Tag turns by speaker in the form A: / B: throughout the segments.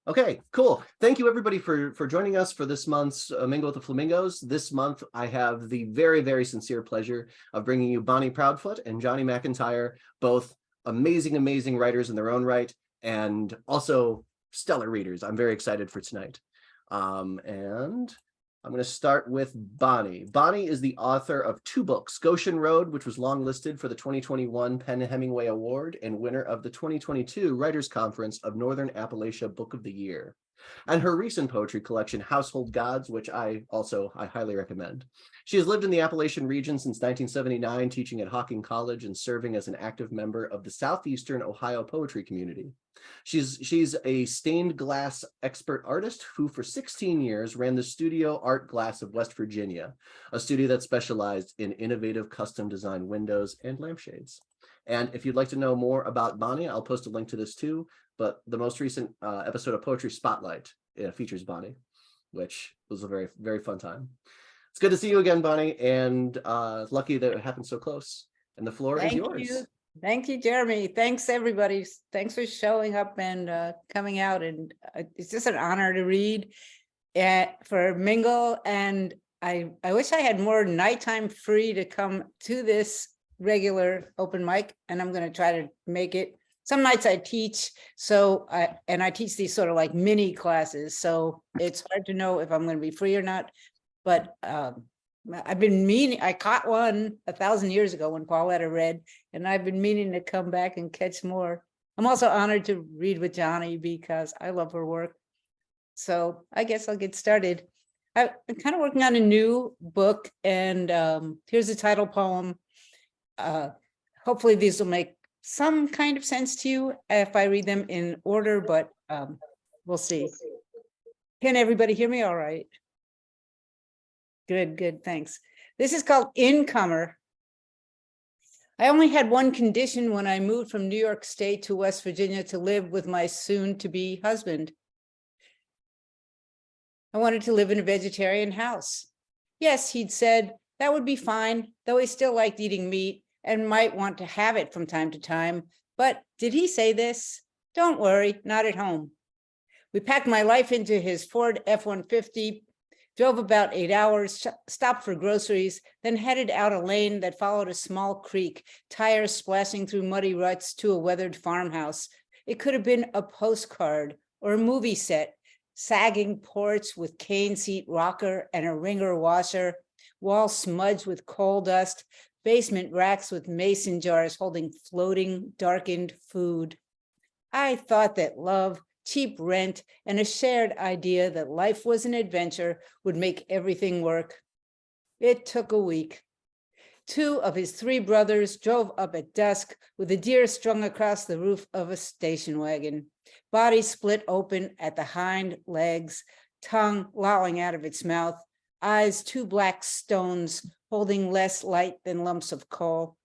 A: Okay, cool. Thank you everybody for joining us for this month's Mingle with the Flamingos. This month, I have the very, very sincere pleasure of bringing you Bonnie Proudfoot and Jonie McIntyre, both amazing, amazing writers in their own right, and also stellar readers. I'm very excited for tonight. And I'm going to start with Bonnie. Bonnie is the author of 2 books, Goshen Road, which was longlisted for the 2021 Penn Hemingway Award and winner of the 2022 Writers' Conference of Northern Appalachia Book of the Year, and her recent poetry collection, Household Gods, which I highly recommend. She has lived in the Appalachian region since 1979, teaching at Hocking College and serving as an active member of the Southeastern Ohio poetry community. She's a stained glass expert artist who for 16 years ran the Studio Art Glass of West Virginia, a studio that specialized in innovative custom design windows and lampshades. And if you'd like to know more about Bonnie, I'll post a link to this too, but the most recent episode of Poetry Spotlight features Bonnie, which was a very, very fun time. It's good to see you again, Bonnie, and lucky that it happened so close. And the floor is yours.
B: Thank you, Jeremy. Thanks, everybody. Thanks for showing up and coming out. And it's just an honor to read for Mingle. And I wish I had more nighttime free to come to this regular open mic. And I'm going to try to make it. Some nights I teach. And I teach these sort of like mini classes. So it's hard to know if I'm going to be free or not. But I've been meaning, I caught one 1,000 years ago when Pauletta read, and I've been meaning to come back and catch more. I'm also honored to read with Jonie because I love her work. So I guess I'll get started. I'm kind of working on a new book, and here's the title poem. Hopefully these will make some kind of sense to you if I read them in order, but we'll see. Can everybody hear me all right? Good, thanks. This is called Incomer. I only had one condition when I moved from New York State to West Virginia to live with my soon-to-be husband. I wanted to live in a vegetarian house. Yes, he'd said that would be fine, though he still liked eating meat and might want to have it from time to time. But did he say this? Don't worry, not at home. We packed my life into his Ford F-150, drove about 8 hours, stopped for groceries, then headed out a lane that followed a small creek, tires splashing through muddy ruts to a weathered farmhouse. It could have been a postcard or a movie set, sagging porch with cane seat rocker and a wringer washer, walls smudged with coal dust, basement racks with mason jars holding floating, darkened food. I thought that love, cheap rent, and a shared idea that life was an adventure would make everything work. It took a week. 2 of his 3 brothers drove up at dusk with a deer strung across the roof of a station wagon, body split open at the hind legs, tongue lolling out of its mouth, eyes 2 black stones holding less light than lumps of coal.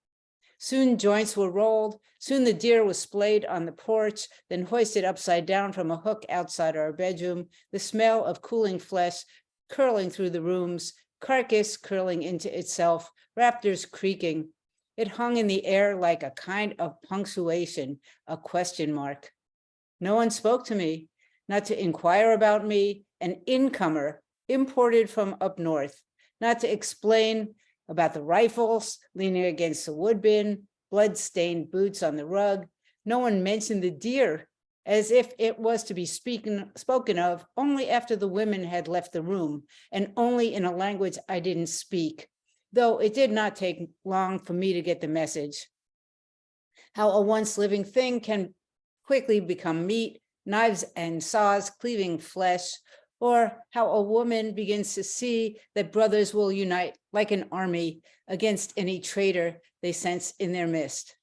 B: Soon joints were rolled. Soon the deer was splayed on the porch, then hoisted upside down from a hook outside our bedroom, the smell of cooling flesh curling through the rooms, carcass curling into itself, rafters creaking. It hung in the air like a kind of punctuation, a question mark. No one spoke to me, not to inquire about me, an incomer imported from up north, not to explain about the rifles leaning against the wood bin, blood-stained boots on the rug. No one mentioned the deer, as if it was to be spoken of only after the women had left the room, and only in a language I didn't speak, though it did not take long for me to get the message. How a once living thing can quickly become meat, knives and saws cleaving flesh, or how a woman begins to see that brothers will unite like an army against any traitor they sense in their midst.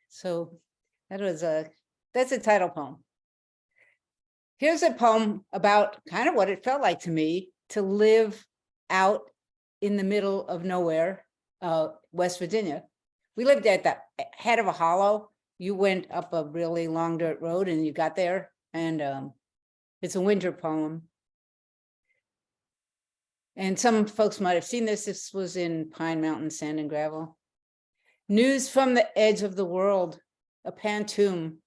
B: So that's a title poem. Here's a poem about kind of what it felt like to me to live out in the middle of nowhere, West Virginia. We lived at the head of a hollow. You went up a really long dirt road and you got there, and it's a winter poem. And some folks might have seen this. This was in Pine Mountain Sand and Gravel. News from the edge of the world, a pantoum.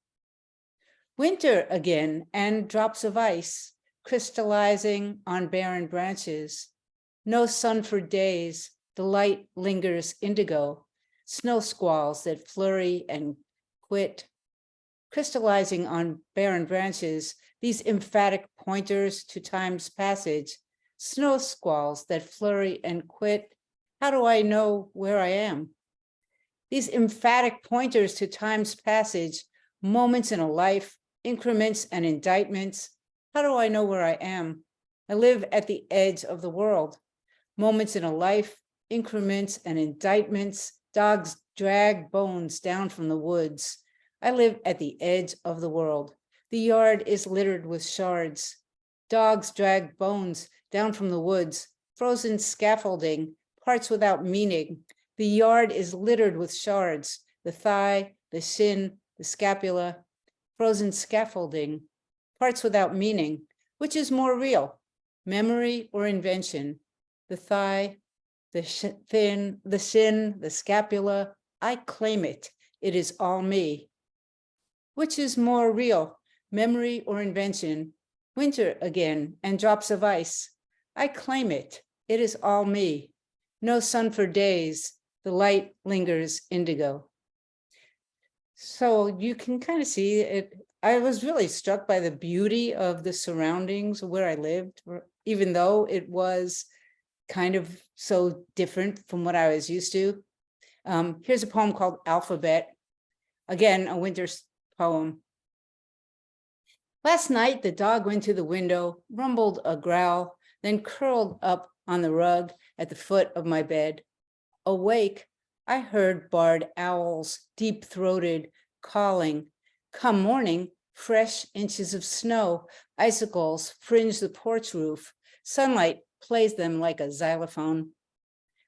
B: Winter again, and drops of ice crystallizing on barren branches. No sun for days, the light lingers indigo. Snow squalls that flurry and quit. Crystallizing on barren branches, these emphatic pointers to time's passage. Snow squalls that flurry and quit. How do I know where I am? These emphatic pointers to time's passage, moments in a life, increments and indictments. How do I know where I am? I live at the edge of the world. Moments in a life, increments and indictments. Dogs drag bones down from the woods. I live at the edge of the world. The yard is littered with shards. Dogs drag bones down from the woods. Frozen scaffolding, parts without meaning. The yard is littered with shards. The thigh, the shin, the scapula. Frozen scaffolding, parts without meaning. Which is more real, memory or invention? The thigh, the shin, the scapula. I claim it. It is all me. Which is more real, memory or invention? Winter again, and drops of ice. I claim it. It is all me. No sun for days. The light lingers indigo. So you can kind of see it. I was really struck by the beauty of the surroundings where I lived, even though it was kind of so different from what I was used to. Here's a poem called Alphabet. Again, a winter poem. Last night, the dog went to the window, rumbled a growl, then curled up on the rug at the foot of my bed. Awake, I heard barred owls, deep-throated, calling. Come morning, fresh inches of snow, icicles fringe the porch roof. Sunlight plays them like a xylophone.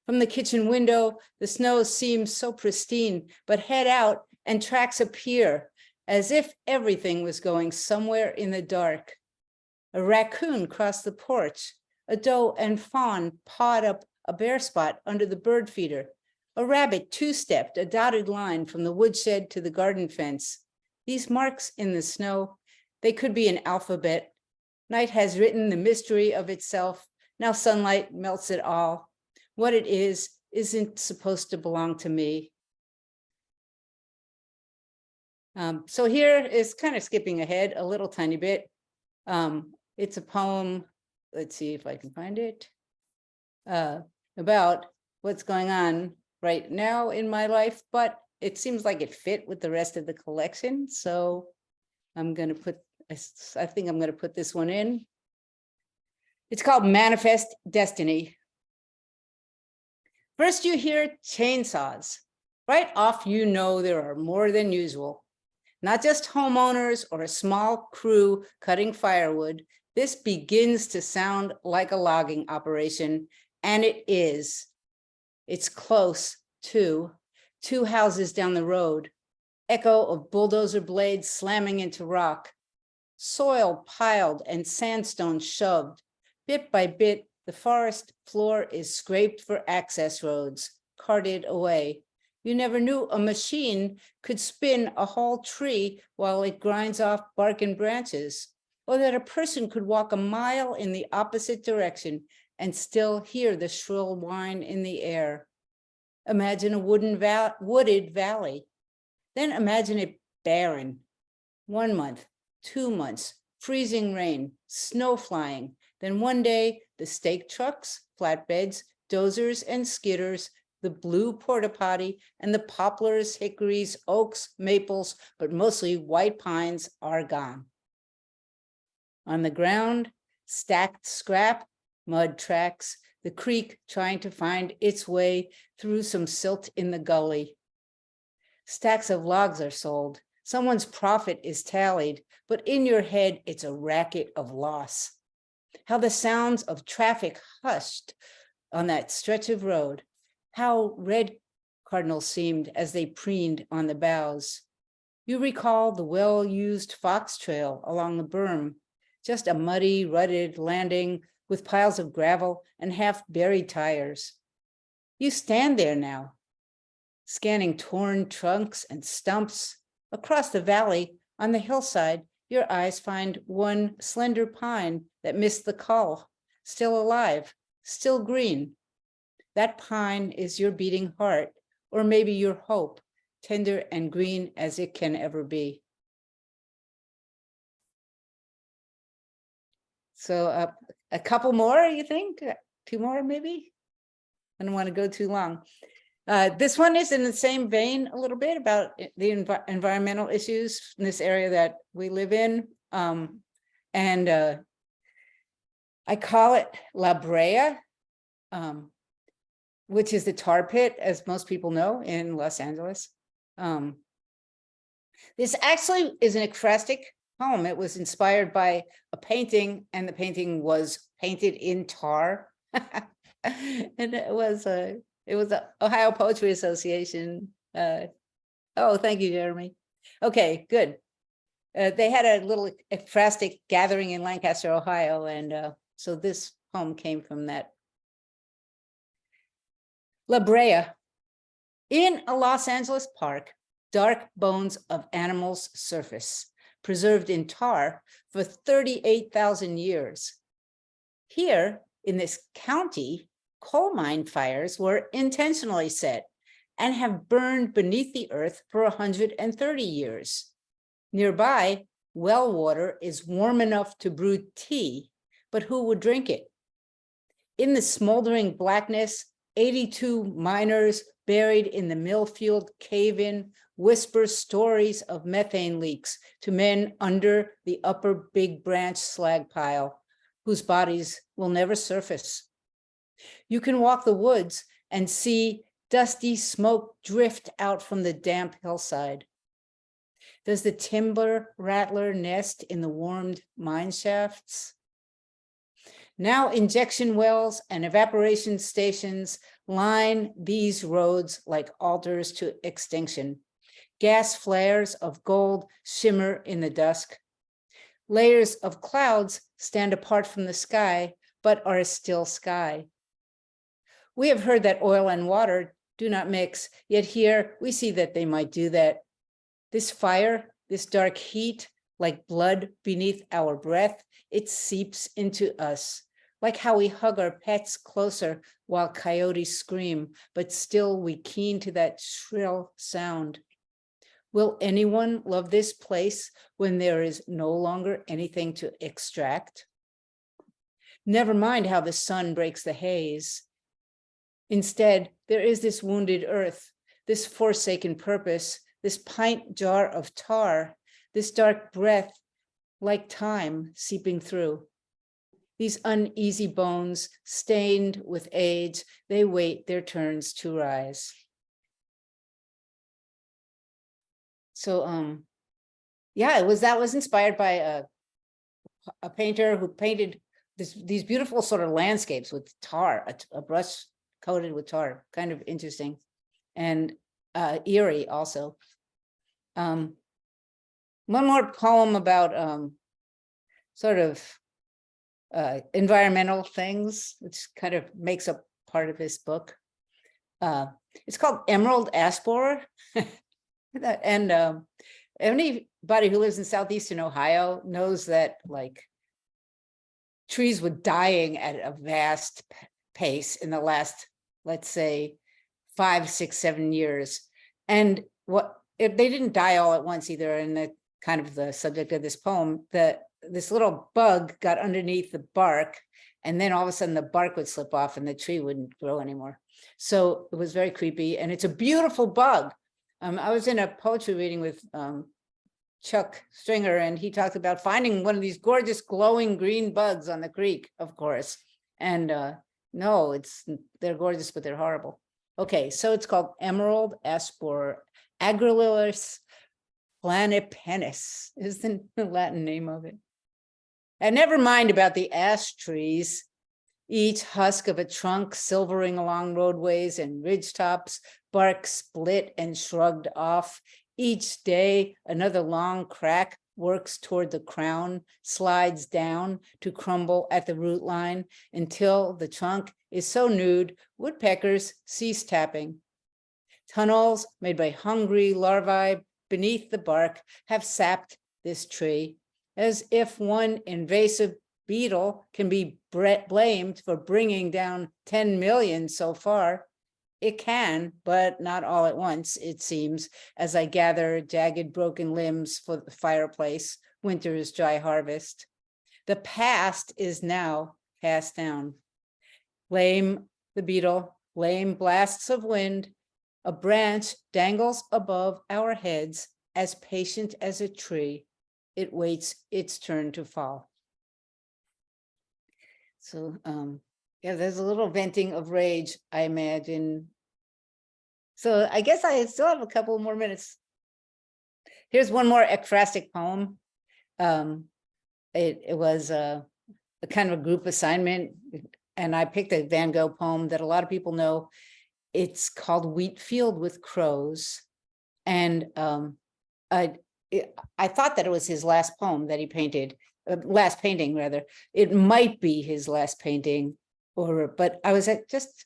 B: From the kitchen window, the snow seems so pristine, but head out and tracks appear, as if everything was going somewhere in the dark. A raccoon crossed the porch. A doe and fawn pawed up a bare spot under the bird feeder. A rabbit two-stepped a dotted line from the woodshed to the garden fence. These marks in the snow, they could be an alphabet. Night has written the mystery of itself. Now sunlight melts it all. What it is isn't supposed to belong to me. So here is kind of skipping ahead a little tiny bit. It's a poem, let's see if I can find it, about what's going on right now in my life, but it seems like it fit with the rest of the collection. So I'm going to put, I think I'm going to put this one in. It's called Manifest Destiny. First you hear chainsaws. Right off you know there are more than usual. Not just homeowners or a small crew cutting firewood. This begins to sound like a logging operation, and it is. It's close, too. 2 houses down the road. Echo of bulldozer blades slamming into rock. Soil piled and sandstone shoved. Bit by bit, the forest floor is scraped for access roads, carted away. You never knew a machine could spin a whole tree while it grinds off bark and branches, or that a person could walk a mile in the opposite direction and still hear the shrill whine in the air. Imagine a wooded valley. Then imagine it barren. 1 month, 2 months, freezing rain, snow flying. Then one day, the stake trucks, flatbeds, dozers and skidders, the blue porta potty, and the poplars, hickories, oaks, maples, but mostly white pines are gone. On the ground, stacked scrap, mud tracks, the creek trying to find its way through some silt in the gully. Stacks of logs are sold. Someone's profit is tallied, but in your head, it's a racket of loss. How the sounds of traffic hushed on that stretch of road. How red cardinals seemed as they preened on the boughs. You recall the well-used fox trail along the berm, just a muddy, rutted landing with piles of gravel and half-buried tires. You stand there now, scanning torn trunks and stumps. Across the valley, on the hillside, your eyes find one slender pine that missed the call, still alive, still green. That pine is your beating heart, or maybe your hope, tender and green as it can ever be. So a couple more, you think? 2 more, maybe? I don't want to go too long. This one is in the same vein a little bit about the environmental issues in this area that we live in. I call it La Brea, which is the tar pit, as most people know, in Los Angeles. This actually is an ekphrastic poem. It was inspired by a painting, and the painting was painted in tar. And it was the Ohio Poetry Association. Oh, thank you, Jeremy. Okay, good. They had a little ekphrastic gathering in Lancaster, Ohio, and so this poem came from that. La Brea. In a Los Angeles park, dark bones of animals surface, preserved in tar for 38,000 years. Here, in this county, coal mine fires were intentionally set and have burned beneath the earth for 130 years. Nearby, well water is warm enough to brew tea, but who would drink it? In the smoldering blackness, 82 miners buried in the Millfield cave-in whisper stories of methane leaks to men under the upper Big Branch slag pile, whose bodies will never surface. You can walk the woods and see dusty smoke drift out from the damp hillside. Does the timber rattler nest in the warmed mine shafts? Now injection wells and evaporation stations line these roads like altars to extinction. Gas flares of gold shimmer in the dusk. Layers of clouds stand apart from the sky, but are a still sky. We have heard that oil and water do not mix, yet here we see that they might do that. This fire, this dark heat, like blood beneath our breath, it seeps into us, like how we hug our pets closer while coyotes scream, but still we keen to that shrill sound. Will anyone love this place when there is no longer anything to extract? Never mind how the sun breaks the haze. Instead, there is this wounded earth, this forsaken purpose, this pint jar of tar, this dark breath like time seeping through. These uneasy bones, stained with age, they wait their turns to rise. So, yeah, that was inspired by a painter who painted these beautiful sort of landscapes with tar, a brush coated with tar, kind of interesting, and eerie also. One more poem about sort of environmental things, which kind of makes up part of this book. It's called Emerald Ash Borer. And anybody who lives in southeastern Ohio knows that like trees were dying at a vast pace in the last, let's say, 5, 6, 7 years. And they didn't die all at once either. And the kind of the subject of this poem, that this little bug got underneath the bark, and then all of a sudden the bark would slip off and the tree wouldn't grow anymore. So it was very creepy, and it's a beautiful bug. I was in a poetry reading with Chuck Stringer, and he talked about finding one of these gorgeous glowing green bugs on the creek, of course. And no, they're gorgeous, but they're horrible. Okay, so it's called Emerald Ash Borer. Agrillus planipennis is the Latin name of it. And never mind about the ash trees, each husk of a trunk silvering along roadways and ridgetops, bark split and shrugged off. Each day, another long crack works toward the crown, slides down to crumble at the root line until the trunk is so nude, woodpeckers cease tapping. Tunnels made by hungry larvae beneath the bark have sapped this tree. as if one invasive beetle can be blamed for bringing down 10 million so far. It can, but not all at once, it seems, as I gather jagged broken limbs for the fireplace, winter's dry harvest. The past is now passed down. Lame the beetle, lame blasts of wind, a branch dangles above our heads, as patient as a tree. It waits its turn to fall. So, yeah, there's a little venting of rage, I imagine. So I guess I still have a couple more minutes. Here's one more ekphrastic poem. It was a kind of a group assignment, and I picked a Van Gogh poem that a lot of people know. It's called Wheat Field with Crows. And I thought that it was his last poem that he painted, last painting rather. It might be his last painting, but I was just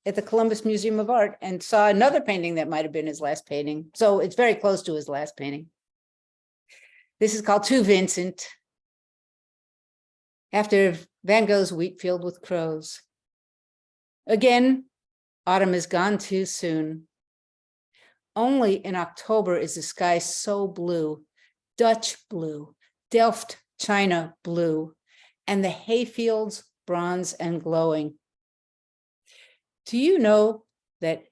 B: at the Columbus Museum of Art and saw another painting that might have been his last painting. So it's very close to his last painting. This is called To Vincent. After Van Gogh's Wheat Field with Crows. Again, autumn is gone too soon. Only in October is the sky so blue, Dutch blue, Delft China blue, and the hayfields bronze and glowing. Do you know that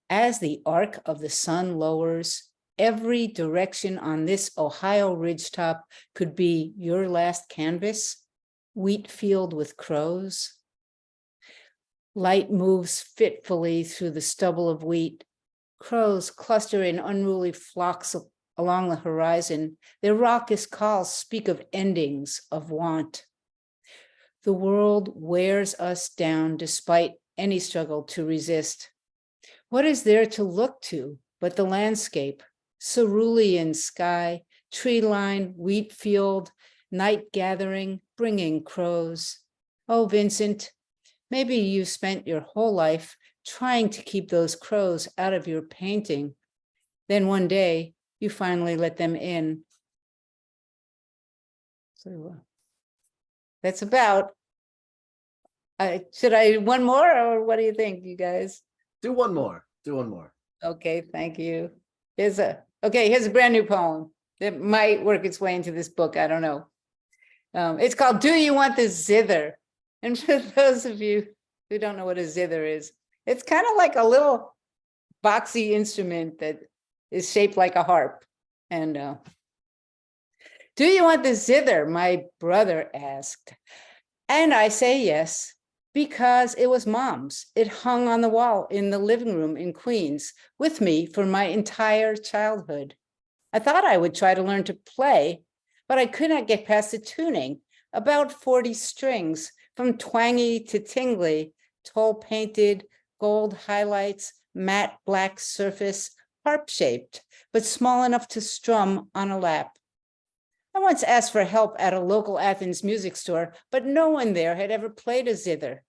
B: as the arc of the sun lowers, every direction on this Ohio ridgetop could be your last canvas? Wheat field with crows. Light moves fitfully through the stubble of wheat. Crows cluster in unruly flocks along the horizon. Their raucous calls speak of endings, of want. The world wears us down despite any struggle to resist. What is there to look to but the landscape? Cerulean sky, tree line, wheat field, night gathering, bringing crows. Oh, Vincent, maybe you spent your whole life trying to keep those crows out of your painting. Then one day you finally let them in. So that's about. Should I one more, or what do you think, you guys?
A: Do one more. Do one more.
B: Okay, thank you. Here's a brand new poem that might work its way into this book. I don't know. It's called Do You Want the Zither? And for those of you who don't know what a zither is, it's kind of like a little boxy instrument that is shaped like a harp. And do you want the zither? My brother asked. And I say yes, because it was Mom's. It hung on the wall in the living room in Queens with me for my entire childhood. I thought I would try to learn to play, but I could not get past the tuning, about 40 strings, from twangy to tingly, toll painted, gold highlights, matte black surface, harp-shaped, but small enough to strum on a lap. I once asked for help at a local Athens music store, but no one there had ever played a zither.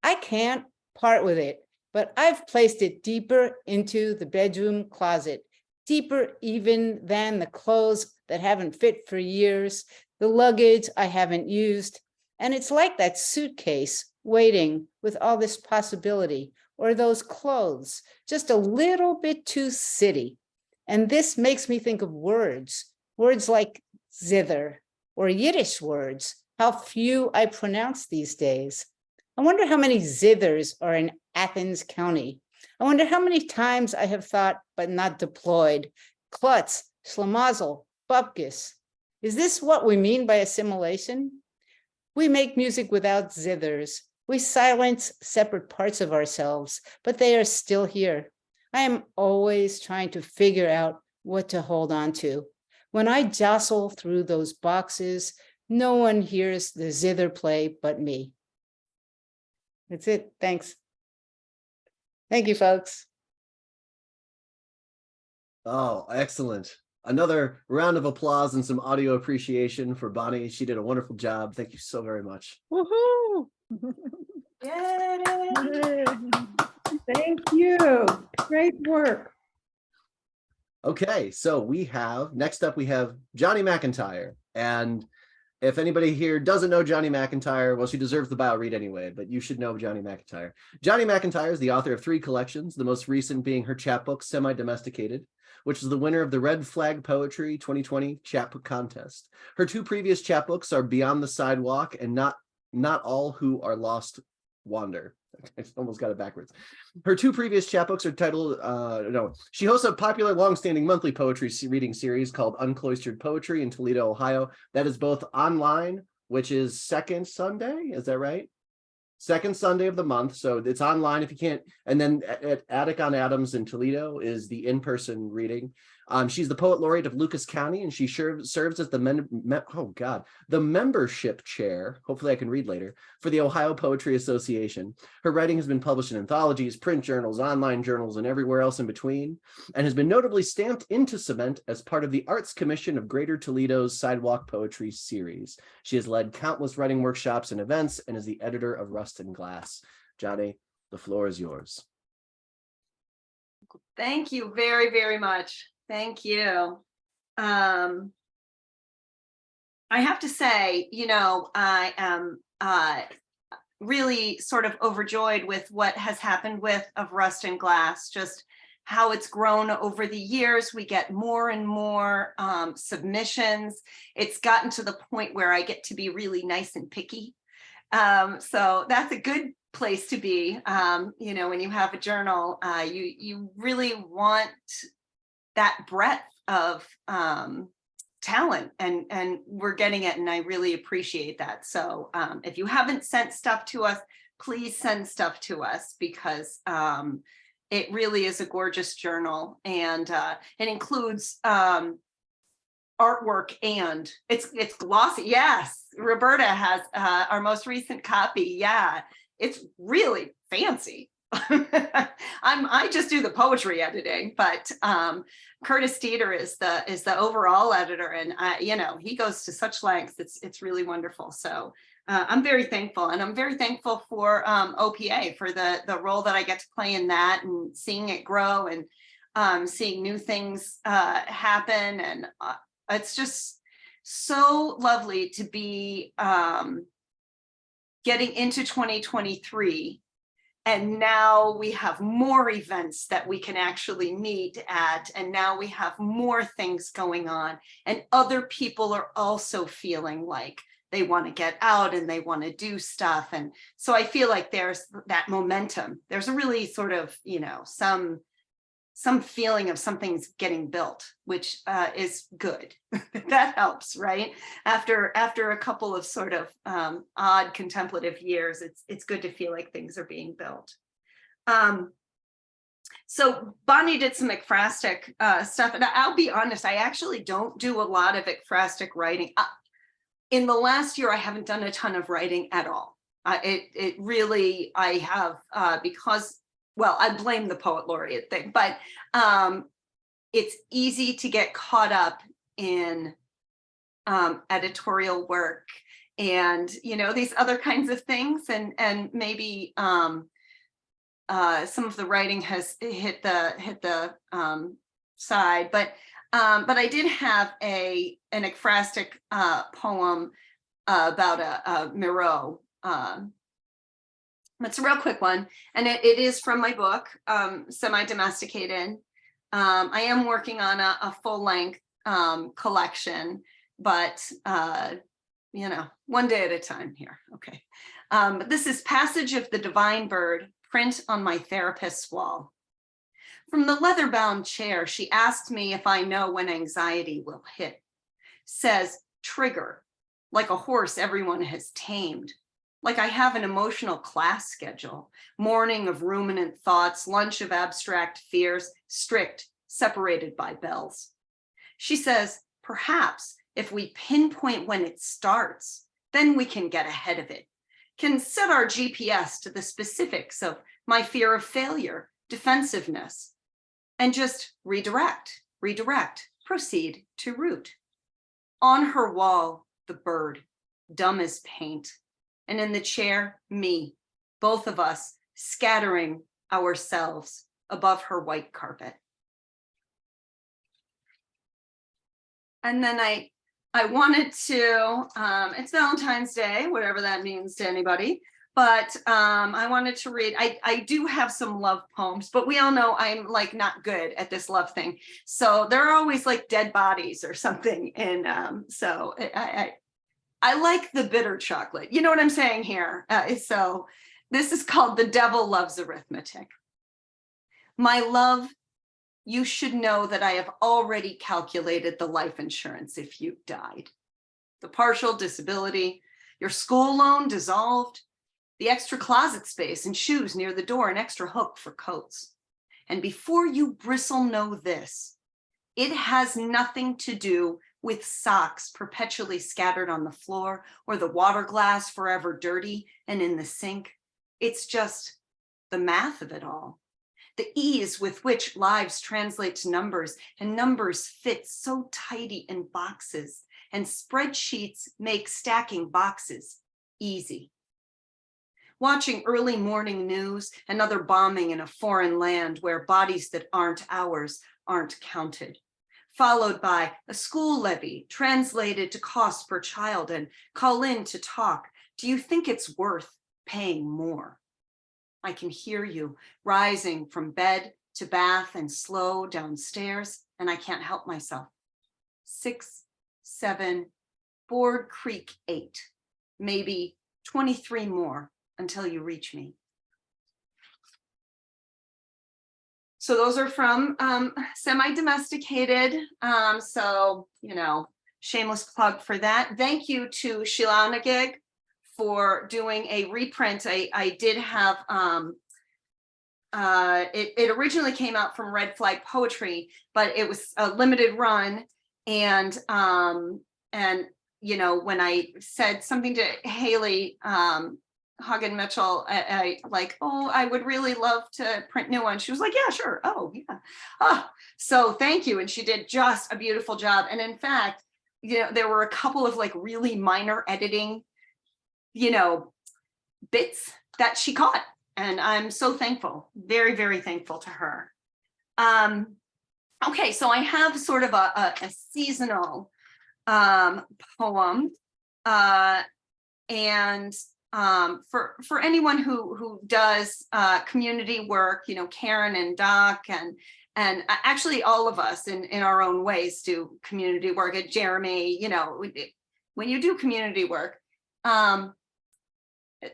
B: I can't part with it, but I've placed it deeper into the bedroom closet, deeper even than the clothes that haven't fit for years, the luggage I haven't used. And it's like that suitcase waiting with all this possibility, or those clothes, just a little bit too city. And this makes me think of words like zither, or Yiddish words, how few I pronounce these days. I wonder how many zithers are in Athens County. I wonder how many times I have thought but not deployed. Klutz, Schlemazel, Bupkis. Is this what we mean by assimilation? We make music without zithers. We silence separate parts of ourselves, but they are still here. I am always trying to figure out what to hold on to. When I jostle through those boxes, no one hears the zither play but me. That's it. Thanks. Thank you, folks.
A: Oh, excellent. Another round of applause and some audio appreciation for Bonnie. She did a wonderful job. Thank you so very much.
C: Woohoo!
D: Yay! Thank you. Great work.
A: Okay, so next up we have Jonie McIntyre. And if anybody here doesn't know Jonie McIntyre, well, she deserves the bio read anyway, but you should know Jonie McIntyre. Jonie McIntyre is the author of 3 collections, the most recent being her chapbook, Semi-Domesticated, which is the winner of the Red Flag Poetry 2020 chapbook contest. Her 2 previous chapbooks are Beyond the Sidewalk and Not All Who Are Lost Wander. I almost got it backwards. Her 2 previous chapbooks are titled, she hosts a popular long-standing monthly poetry reading series called Uncloistered Poetry in Toledo, Ohio. That is both online, which is second Sunday, is that right? Second Sunday of the month, so it's online if you can't. And then at Attic on Adams in Toledo is the in-person reading. She's the poet laureate of Lucas County, and she serves as the membership chair, hopefully I can read later, for the Ohio Poetry Association. Her writing has been published in anthologies, print journals, online journals, and everywhere else in between, and has been notably stamped into cement as part of the Arts Commission of Greater Toledo's Sidewalk Poetry series. She has led countless writing workshops and events and is the editor of Rust and Glass. Johnny, the floor is yours.
C: Thank you very, very much. Thank you. I have to say, I am really sort of overjoyed with what has happened with Of Rust and Glass, just how it's grown over the years. We get more and more submissions. It's gotten to the point where I get to be really nice and picky. So that's a good place to be. When you have a journal, you really want that breadth of talent, and we're getting it, and I really appreciate that. So if you haven't sent stuff to us, please send stuff to us, because it really is a gorgeous journal, and it includes artwork, and it's glossy. Yes, Roberta has our most recent copy. Yeah, it's really fancy. I just do the poetry editing, but Curtis Dieter is the overall editor, and he goes to such lengths. It's really wonderful. So I'm very thankful, and I'm very thankful for OPA for the role that I get to play in that, and seeing it grow, and seeing new things happen, and it's just so lovely to be getting into 2023. And now we have more events that we can actually meet at. And now we have more things going on. And other people are also feeling like they want to get out and they want to do stuff. And so I feel like there's that momentum. There's a really sort of, some feeling of something's getting built, which is good. That helps, right? After a couple of sort of odd contemplative years, it's good to feel like things are being built. So Bonnie did some ekphrastic stuff, and I'll be honest, I actually don't do a lot of ekphrastic writing. In the last year, I haven't done a ton of writing at all. It really, I have, because, well, I blame the poet laureate thing, but it's easy to get caught up in editorial work and, these other kinds of things. And maybe some of the writing has hit the side, but I did have an ekphrastic poem about a Miro. It's a real quick one, and it is from my book, Semi-Domesticated. I am working on a full-length collection, but one day at a time here. Okay. But this is Passage of the Divine Bird, print on my therapist's wall. From the leather-bound chair, she asked me if I know when anxiety will hit. Says, trigger, like a horse everyone has tamed. Like I have an emotional class schedule, morning of ruminant thoughts, lunch of abstract fears, strict, separated by bells. She says, perhaps if we pinpoint when it starts, then we can get ahead of it, can set our GPS to the specifics of my fear of failure, defensiveness, and just redirect, proceed to route. On her wall, the bird, dumb as paint. And in the chair, me, both of us scattering ourselves above her white carpet. And then I I wanted to, it's Valentine's Day, whatever that means to anybody, but I wanted to read, I do have some love poems, but we all know I'm like not good at this love thing. So there are always like dead bodies or something. And so I like the bitter chocolate. You know what I'm saying here? So this is called The Devil Loves Arithmetic. My love, you should know that I have already calculated the life insurance if you died. The partial disability, your school loan dissolved, the extra closet space and shoes near the door, an extra hook for coats. And before you bristle, know this, it has nothing to do with socks perpetually scattered on the floor or the water glass forever dirty and in the sink. It's just the math of it all. The ease with which lives translate to numbers and numbers fit so tidy in boxes and spreadsheets make stacking boxes easy. Watching early morning news, another bombing in a foreign land where bodies that aren't ours aren't counted, followed by a school levy translated to cost per child and call in to talk. Do you think it's worth paying more? I can hear you rising from bed to bath and slow downstairs, and I can't help myself. 6, 7, Board Creek 8, maybe 23 more until you reach me. So those are from Semi-Domesticated. So, you know, shameless plug for that. Thank you to Shilana for doing a reprint. I did have, it originally came out from Red Flag Poetry, but it was a limited run. And you know, when I said something to Haley Hagen Mitchell, I like, oh, I would really love to print new ones. She was like, yeah, sure. Oh, yeah. Oh, so thank you. And she did just a beautiful job. And in fact, you know, there were a couple of like really minor editing, you know, bits that she caught. And I'm so thankful, very, very thankful to her. Okay, so I have sort of a seasonal poem. And for anyone who does community work, you know, Karen and Doc and actually all of us in our own ways do community work. At Jeremy, you know, when you do community work,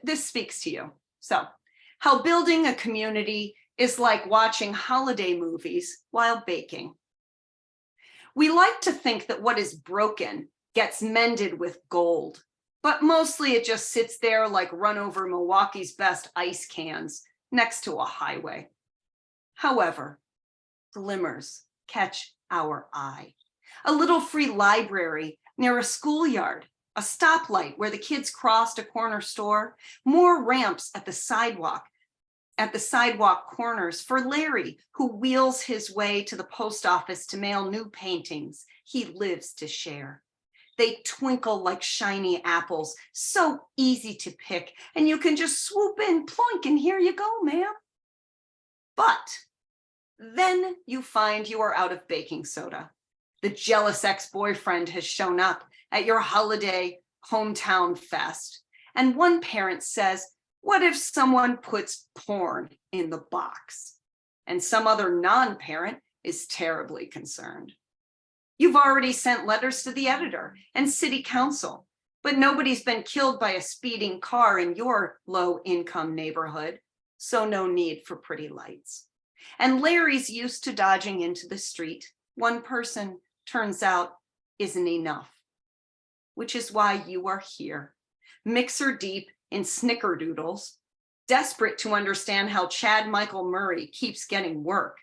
C: this speaks to you. So, how building a community is like watching holiday movies while baking. We like to think that what is broken gets mended with gold, but mostly it just sits there like run over Milwaukee's best ice cans next to a highway. However, glimmers catch our eye. A little free library near a schoolyard, a stoplight where the kids crossed a corner store, more ramps at the sidewalk corners for Larry, who wheels his way to the post office to mail new paintings he lives to share. They twinkle like shiny apples, so easy to pick, and you can just swoop in, plonk, and here you go, ma'am. But then you find you are out of baking soda. The jealous ex-boyfriend has shown up at your holiday hometown fest. And one parent says, what if someone puts porn in the box? And some other non-parent is terribly concerned. You've already sent letters to the editor and city council, but nobody's been killed by a speeding car in your low-income neighborhood, so no need for pretty lights. And Larry's used to dodging into the street. One person, turns out, isn't enough, which is why you are here, mixer deep in snickerdoodles, desperate to understand how Chad Michael Murray keeps getting work,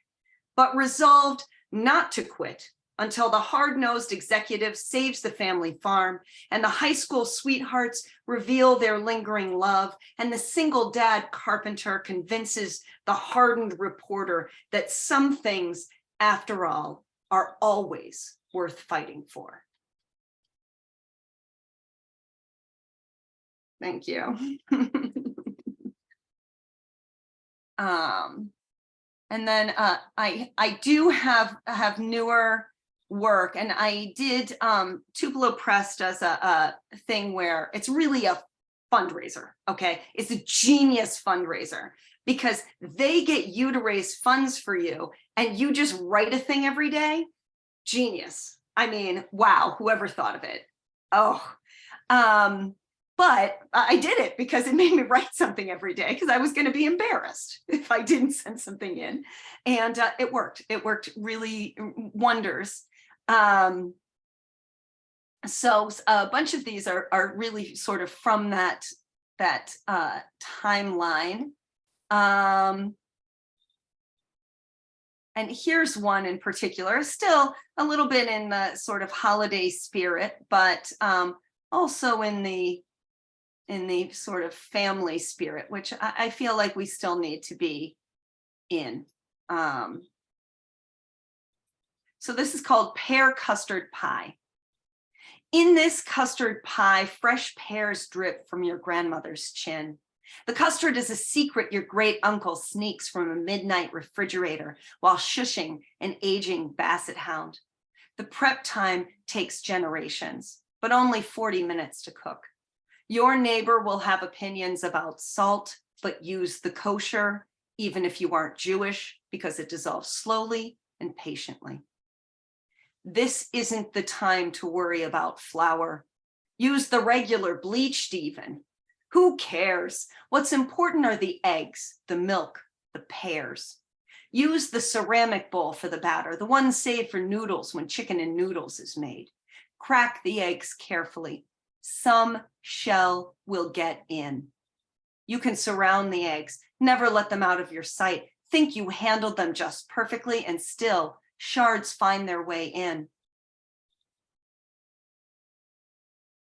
C: but resolved not to quit until the hard-nosed executive saves the family farm and the high school sweethearts reveal their lingering love and the single dad carpenter convinces the hardened reporter that some things, after all, are always worth fighting for. Thank you. And then I do have newer work. And I did, Tupelo Press does a thing where it's really a fundraiser, okay? It's a genius fundraiser because they get you to raise funds for you and you just write a thing every day. Genius. I mean, wow, whoever thought of it? Oh, but I did it because it made me write something every day because I was going to be embarrassed if I didn't send something in. And it worked. It worked really wonders. So a bunch of these are really sort of from that timeline. And here's one in particular, still a little bit in the sort of holiday spirit, but also in the sort of family spirit, which I feel like we still need to be in. So this is called pear custard pie. In this custard pie, fresh pears drip from your grandmother's chin. The custard is a secret your great uncle sneaks from a midnight refrigerator while shushing an aging basset hound. The prep time takes generations, but only 40 minutes to cook. Your neighbor will have opinions about salt, but use the kosher, even if you aren't Jewish, because it dissolves slowly and patiently. This isn't the time to worry about flour. Use the regular bleached even. Who cares? What's important are the eggs, the milk, the pears. Use the ceramic bowl for the batter, the one saved for noodles when chicken and noodles is made. Crack the eggs carefully. Some shell will get in. You can surround the eggs, never let them out of your sight. Think you handled them just perfectly, and still shards find their way in.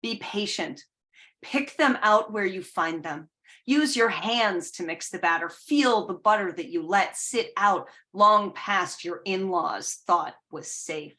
C: Be patient. Pick them out where you find them. Use your hands to mix the batter. Feel the butter that you let sit out long past your in-laws thought was safe.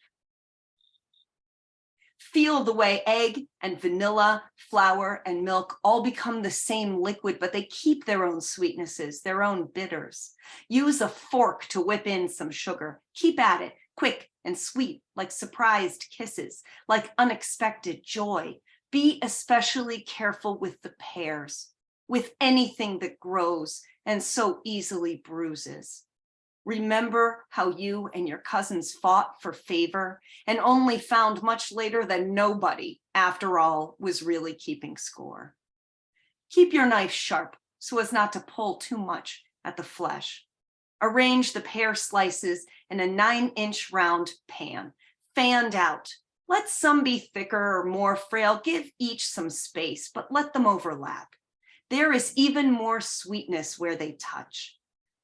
C: Feel the way egg and vanilla, flour and milk all become the same liquid, but they keep their own sweetnesses, their own bitters. Use a fork to whip in some sugar. Keep at it, quick and sweet, like surprised kisses, like unexpected joy. Be especially careful with the pears, with anything that grows and so easily bruises. Remember how you and your cousins fought for favor and only found much later that nobody, after all, was really keeping score. Keep your knife sharp so as not to pull too much at the flesh. Arrange the pear slices in a 9-inch round pan, fanned out. Let some be thicker or more frail. Give each some space, but let them overlap. There is even more sweetness where they touch.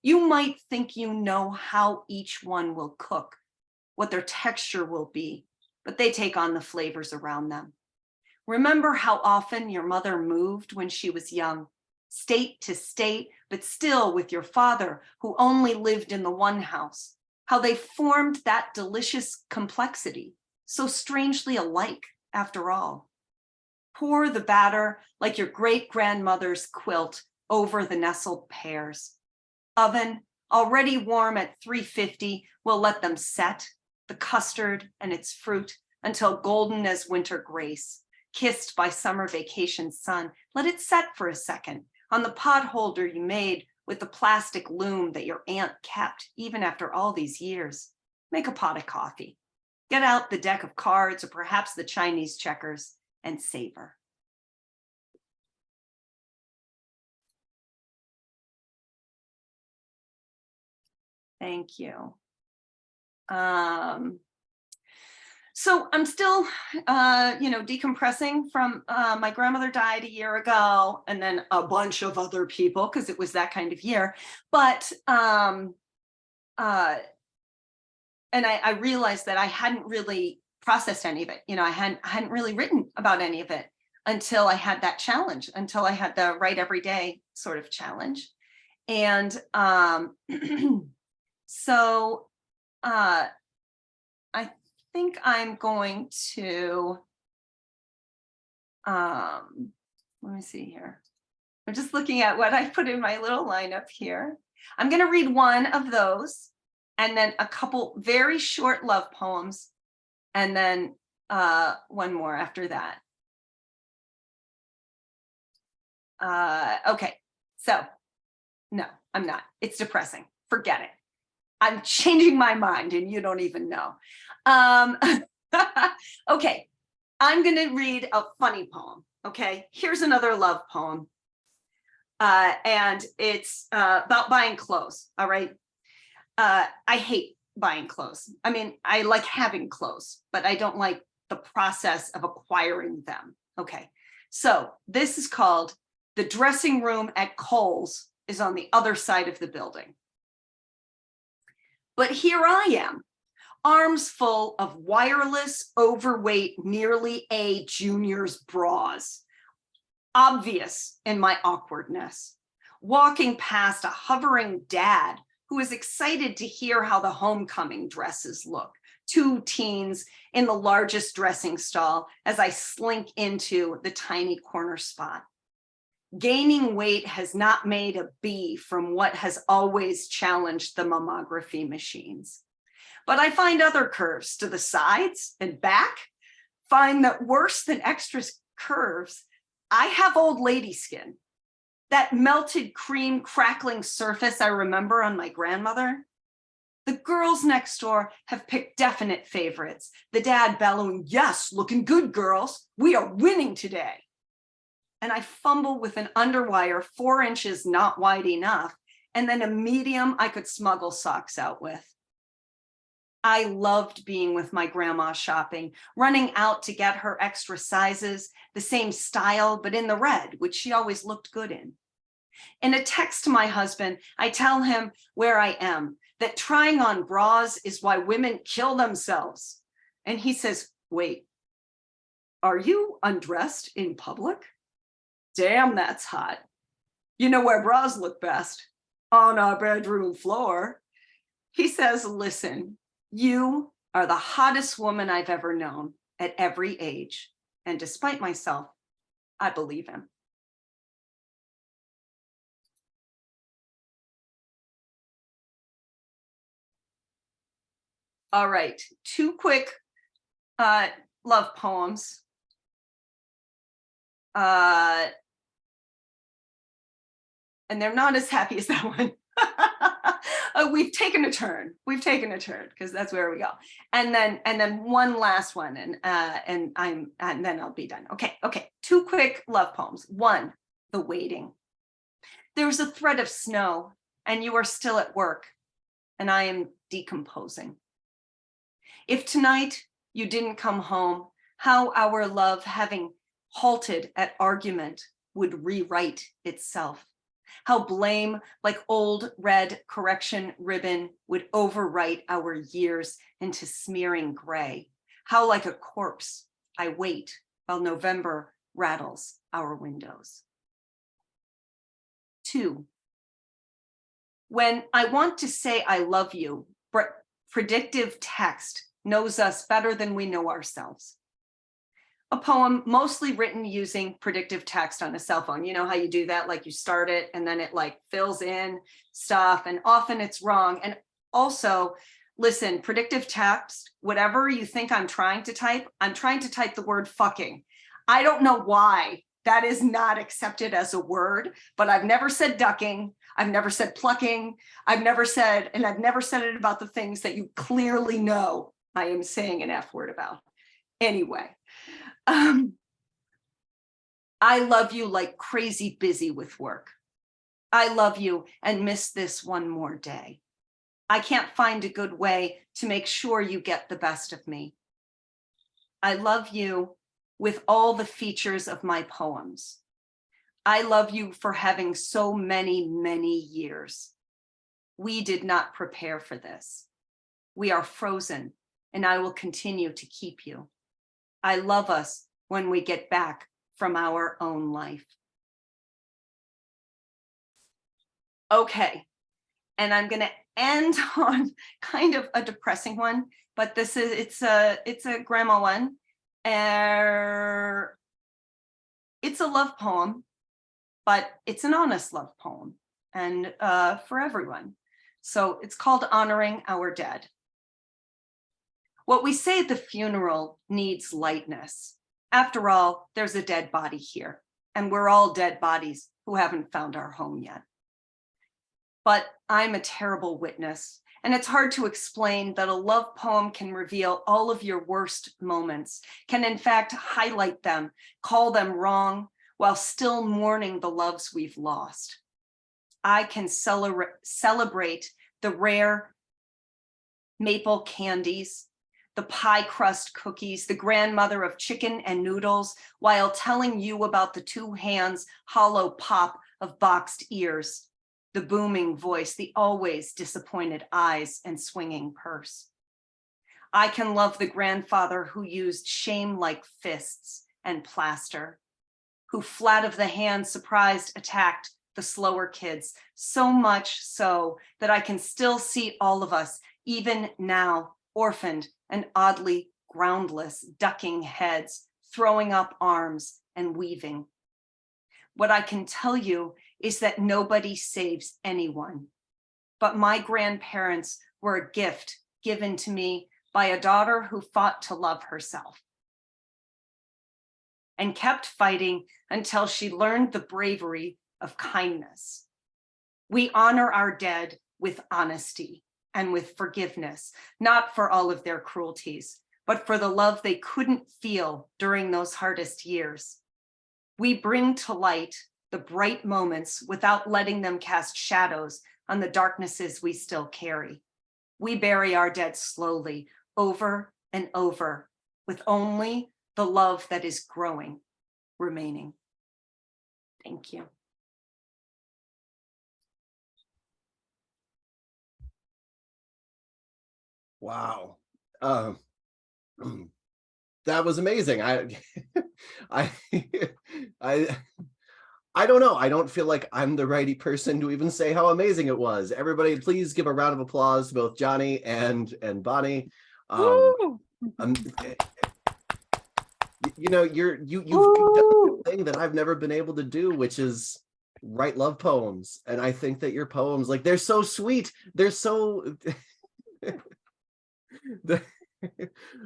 C: You might think you know how each one will cook, what their texture will be, but they take on the flavors around them. Remember how often your mother moved when she was young, state to state, but still with your father, who only lived in the one house, how they formed that delicious complexity, so strangely alike after all. Pour the batter like your great-grandmother's quilt over the nestled pears. Oven, already warm at 350, will let them set, the custard and its fruit, until golden as winter grace. Kissed by summer vacation sun, let it set for a second on the pot holder you made with the plastic loom that your aunt kept even after all these years. Make a pot of coffee. Get out the deck of cards or perhaps the Chinese checkers and savor. Thank you. So I'm still, decompressing from my grandmother died a year ago, and then a bunch of other people because it was that kind of year. But and I realized that I hadn't really processed any of it. I hadn't really written about any of it until I had that challenge, until I had the Write Every Day sort of challenge, and so I think I'm going to, let me see here. I'm just looking at what I put in my little lineup here. I'm going to read one of those and then a couple very short love poems And then one more after that. Okay, so no, I'm not. It's depressing. Forget it. I'm changing my mind and you don't even know. Okay, I'm going to read a funny poem. Okay, here's another love poem. And it's about buying clothes. All right. I hate buying clothes. I mean, I like having clothes, but I don't like the process of acquiring them. Okay, so this is called "The Dressing Room at Kohl's is on the other side of the building. But here I am, arms full of wireless, overweight, nearly A juniors bras, obvious in my awkwardness, walking past a hovering dad who is excited to hear how the homecoming dresses look. Two teens in the largest dressing stall as I slink into the tiny corner spot. Gaining weight has not made a B from what has always challenged the mammography machines. But I find other curves to the sides and back, find that worse than extra curves, I have old lady skin. That melted cream crackling surface I remember on my grandmother. The girls next door have picked definite favorites. The dad bellowing, "Yes, looking good, girls. We are winning today." And I fumble with an underwire 4 inches not wide enough, and then a medium I could smuggle socks out with. I loved being with my grandma shopping, running out to get her extra sizes, the same style, but in the red, which she always looked good in. In a text to my husband, I tell him where I am, that trying on bras is why women kill themselves. And he says, "Wait, are you undressed in public? Damn, that's hot. You know where bras look best? On our bedroom floor." He says, "Listen, you are the hottest woman I've ever known at every age." And despite myself, I believe him. All right, 2 quick love poems. And they're not as happy as that one. We've taken a turn because that's where we go. And then one last one, and then I'll be done. Okay. 2 quick love poems. 1, "The Waiting." There's a thread of snow, and you are still at work, and I am decomposing. If tonight you didn't come home, how our love, having halted at argument, would rewrite itself. How blame, like old red correction ribbon, would overwrite our years into smearing gray. How like a corpse I wait while November rattles our windows. 2, when I want to say I love you, predictive text knows us better than we know ourselves. A poem mostly written using predictive text on a cell phone. You know how you do that? Like you start it and then it like fills in stuff, and often it's wrong. And also, listen, predictive text, whatever you think I'm trying to type the word fucking. I don't know why that is not accepted as a word, but I've never said ducking. I've never said plucking. I've never said it about the things that you clearly know I am saying an F word about. Anyway, I love you like crazy busy with work. I love you and miss this one more day. I can't find a good way to make sure you get the best of me. I love you with all the features of my poems. I love you for having so many, many years. We did not prepare for this. We are frozen, and I will continue to keep you. I love us when we get back from our own life. Okay, and I'm going to end on kind of a depressing one, but it's a grandma one. It's a love poem, but it's an honest love poem, and for everyone. So it's called "Honoring Our Dead." What we say at the funeral needs lightness. After all, there's a dead body here, and we're all dead bodies who haven't found our home yet. But I'm a terrible witness, and it's hard to explain that a love poem can reveal all of your worst moments, can in fact highlight them, call them wrong, while still mourning the loves we've lost. I can celebrate the rare maple candies, the pie crust cookies, the grandmother of chicken and noodles, while telling you about the 2 hands hollow pop of boxed ears, the booming voice, the always disappointed eyes and swinging purse. I can love the grandfather who used shame like fists and plaster, who flat of the hand surprised attacked the slower kids, so much so that I can still see all of us, even now, orphaned and oddly groundless, ducking heads, throwing up arms and weaving. What I can tell you is that nobody saves anyone, but my grandparents were a gift given to me by a daughter who fought to love herself and kept fighting until she learned the bravery of kindness. We honor our dead with honesty and with forgiveness, not for all of their cruelties, but for the love they couldn't feel during those hardest years. We bring to light the bright moments without letting them cast shadows on the darknesses we still carry. We bury our dead slowly, over and over, with only the love that is growing remaining. Thank you.
A: Wow. That was amazing. I don't know. I don't feel like I'm the right person to even say how amazing it was. Everybody, please give a round of applause to both Johnny and Bonnie. You know, you've done a thing that I've never been able to do, which is write love poems. And I think that your poems, like, they're so sweet. They're so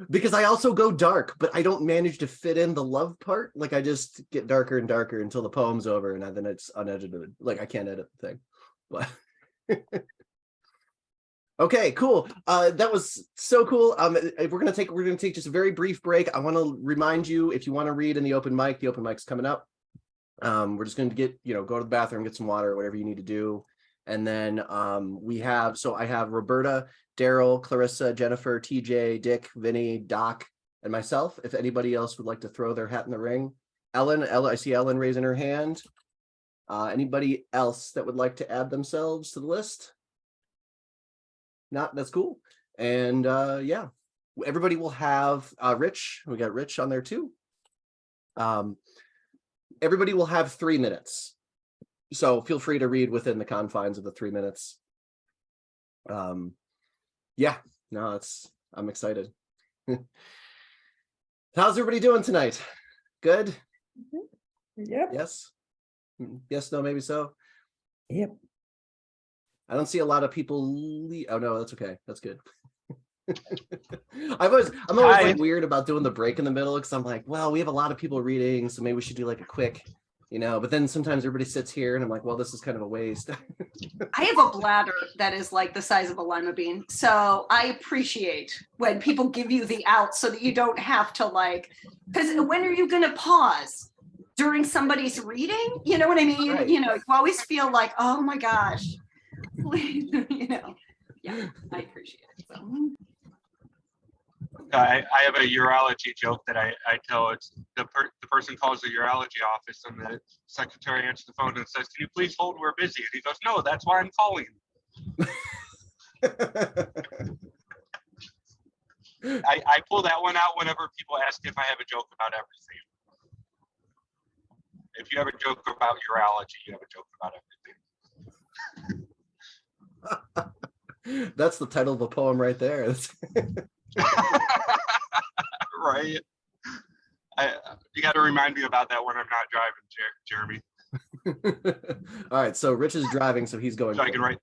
A: because I also go dark, but I don't manage to fit in the love part. Like, I just get darker and darker until the poem's over, and then it's unedited. Like, I can't edit the thing. But okay, cool. That was so cool. We're gonna take just a very brief break. I want to remind you, if you want to read in the open mic's coming up. We're just going to get, go to the bathroom, get some water, whatever you need to do. And then I have Roberta, Daryl, Clarissa, Jennifer, TJ, Dick, Vinny, Doc, and myself. If anybody else would like to throw their hat in the ring. Ellen, I see Ellen raising her hand. Anybody else that would like to add themselves to the list? Not, that's cool. And yeah, everybody will have Rich. We got Rich on there too. Everybody will have 3 minutes. So feel free to read within the confines of the 3 minutes. Yeah, no, I'm excited. How's everybody doing tonight? Good?
D: Yep.
A: Yes? Yes, no, maybe so?
D: Yep.
A: I don't see a lot of people oh no, that's okay. That's good. I'm always like weird about doing the break in the middle, because I'm like, well, we have a lot of people reading, so maybe we should do like a quick, but then sometimes everybody sits here and I'm like, well, this is kind of a waste.
C: I have a bladder that is like the size of a lima bean, so I appreciate when people give you the out so that you don't have to because when are you going to pause during somebody's reading? You know what I mean?
A: Right.
C: You always feel like, oh my gosh, please, yeah, I appreciate it. So.
E: I have a urology joke that I tell. It's the person calls the urology office, and the secretary answers the phone and says, "Can you please hold? We're busy." And he goes, "No, that's why I'm calling." I pull that one out whenever people ask if I have a joke about everything. If you have a joke about urology, you have a joke about everything.
A: That's the title of a poem right there.
E: Right. You got to remind me about that when I'm not driving, Jeremy.
A: All right, so Rich is driving, so he's going.
E: So I can write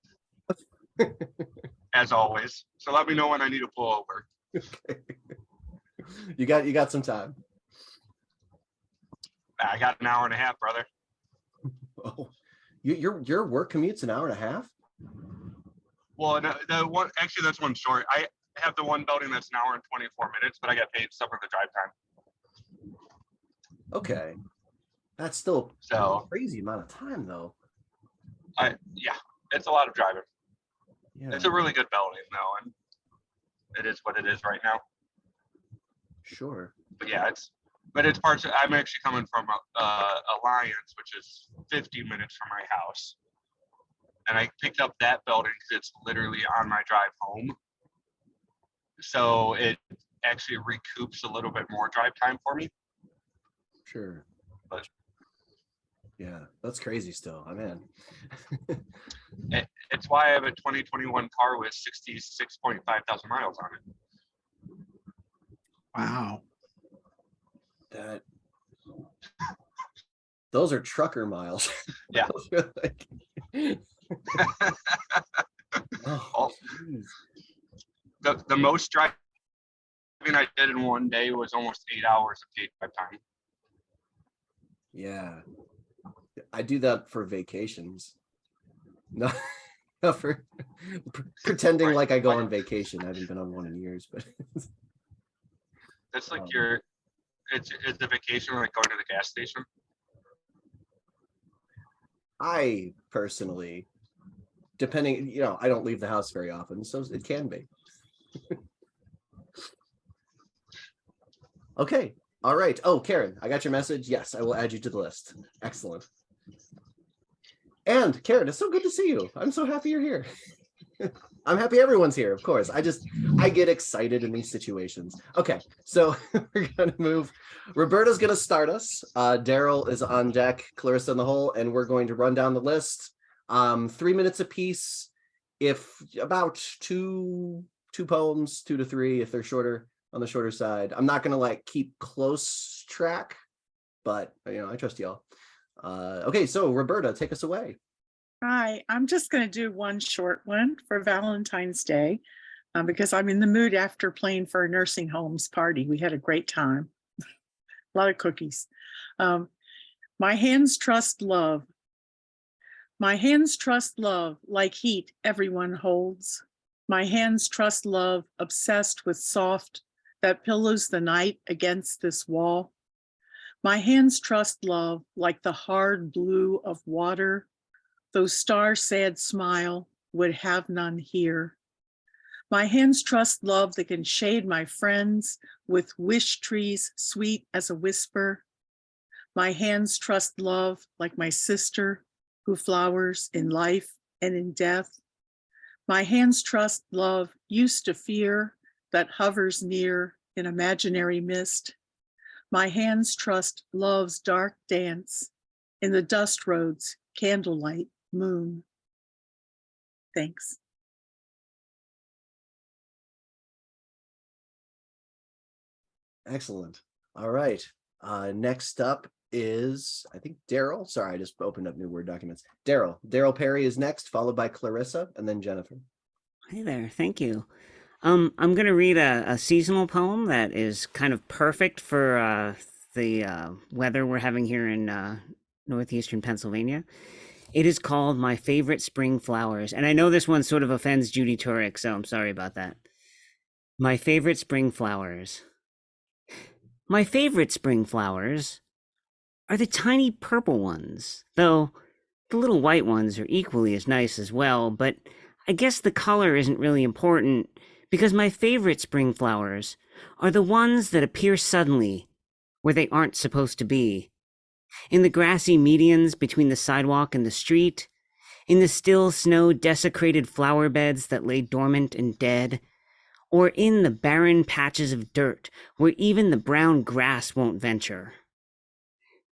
E: as always. So let me know when I need to pull over.
A: Okay. You got some time.
E: I got an hour and a half, brother.
A: Oh, your work commute's an hour and a half?
E: Well, no, the one actually that's one short. I have the one building that's an hour and 24 minutes, but I get paid some of the drive time.
A: Okay. That's still a
E: So
A: crazy amount of time though.
E: yeah, it's a lot of driving.
A: Yeah,
E: It's a really good building though, and it is what it is right now.
A: sure.
E: But yeah, it's parts. I'm actually coming from Alliance, which is 50 minutes from my house, and I picked up that building because it's literally on my drive home. So it actually recoups a little bit more drive time for me.
A: Sure.
E: But
A: yeah, that's crazy still. I mean.
E: it's why I have a 2021 car with 66.5 thousand miles on it.
D: Wow.
A: Those are trucker miles.
E: Yeah.
A: Oh, geez.
E: The most driving I did in one day was almost 8 hours of paid drive time.
A: Yeah, I do that for vacations. No, not for pretending
E: Right.
A: like I go on vacation. I haven't been on one in years, but
E: That's like
A: Um,
E: it's the vacation like going to the gas station.
A: I personally, depending, I don't leave the house very often, so it can be. Okay. All right. Oh, Karen, I got your message. Yes, I will add you to the list. Excellent. And Karen, it's so good to see you. I'm so happy you're here. I'm happy everyone's here, of course. I get excited in these situations. Okay, so we're gonna move. Roberta's gonna start us. Daryl is on deck, Clarissa in the hole, and we're going to run down the list. 3 minutes apiece. If about two poems, 2 to 3, if they're shorter, on the shorter side. I'm not gonna keep close track, but I trust y'all. Okay, so Roberta, take us away.
D: Hi, I'm just going to do one short one for Valentine's Day because I'm in the mood after playing for a nursing homes party. We had a great time, a lot of cookies. My hands trust love. My hands trust love like heat everyone holds. My hands trust love obsessed with soft that pillows the night against this wall. My hands trust love like the hard blue of water. Though star sad smile would have none here. My hands trust love that can shade my friends with wish trees sweet as a whisper. My hands trust love like my sister who flowers in life and in death. My hands trust love used to fear that hovers near in imaginary mist. My hands trust love's dark dance in the dust road's candlelight moon. Thanks.
A: Excellent. All right. Next up is, I think, Daryl. Sorry, I just opened up new Word documents. Daryl Perry is next, followed by Clarissa, and then Jennifer.
F: Hey there, thank you. I'm going to read a seasonal poem that is kind of perfect for the weather we're having here in northeastern Pennsylvania. It is called My Favorite Spring Flowers, and I know this one sort of offends Judy Turek, so I'm sorry about that. My favorite spring flowers. My favorite spring flowers are the tiny purple ones, though the little white ones are equally as nice as well, but I guess the color isn't really important because my favorite spring flowers are the ones that appear suddenly where they aren't supposed to be. In the grassy medians between the sidewalk and the street, in the still snow-desecrated flower beds that lay dormant and dead, or in the barren patches of dirt where even the brown grass won't venture.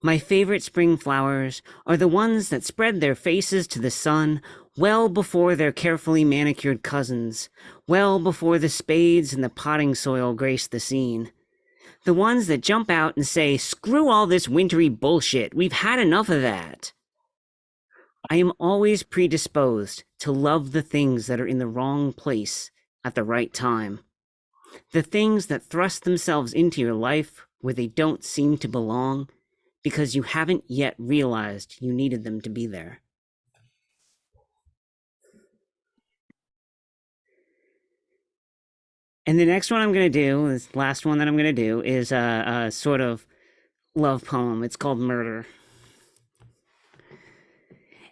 F: My favorite spring flowers are the ones that spread their faces to the sun well before their carefully manicured cousins, well before the spades and the potting soil grace the scene. The ones that jump out and say, "Screw all this wintry bullshit, we've had enough of that." I am always predisposed to love the things that are in the wrong place at the right time. The things that thrust themselves into your life where they don't seem to belong because you haven't yet realized you needed them to be there. And the next one I'm going to do, this last one that I'm going to do, is a sort of love poem. It's called Murder.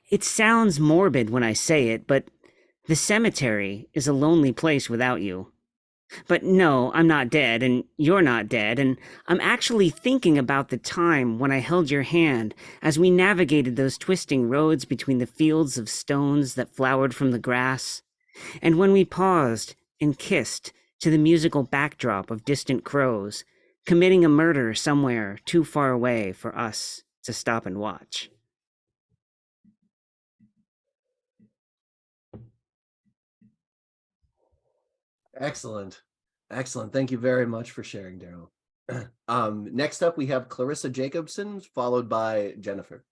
F: It sounds morbid when I say it, but the cemetery is a lonely place without you. But no, I'm not dead, and you're not dead, and I'm actually thinking about the time when I held your hand as we navigated those twisting roads between the fields of stones that flowered from the grass, and when we paused and kissed to the musical backdrop of distant crows, committing a murder somewhere too far away for us to stop and watch.
A: Excellent. Excellent. Thank you very much for sharing, Daryl. Next up, we have Clarissa Jacobson, followed by Jennifer.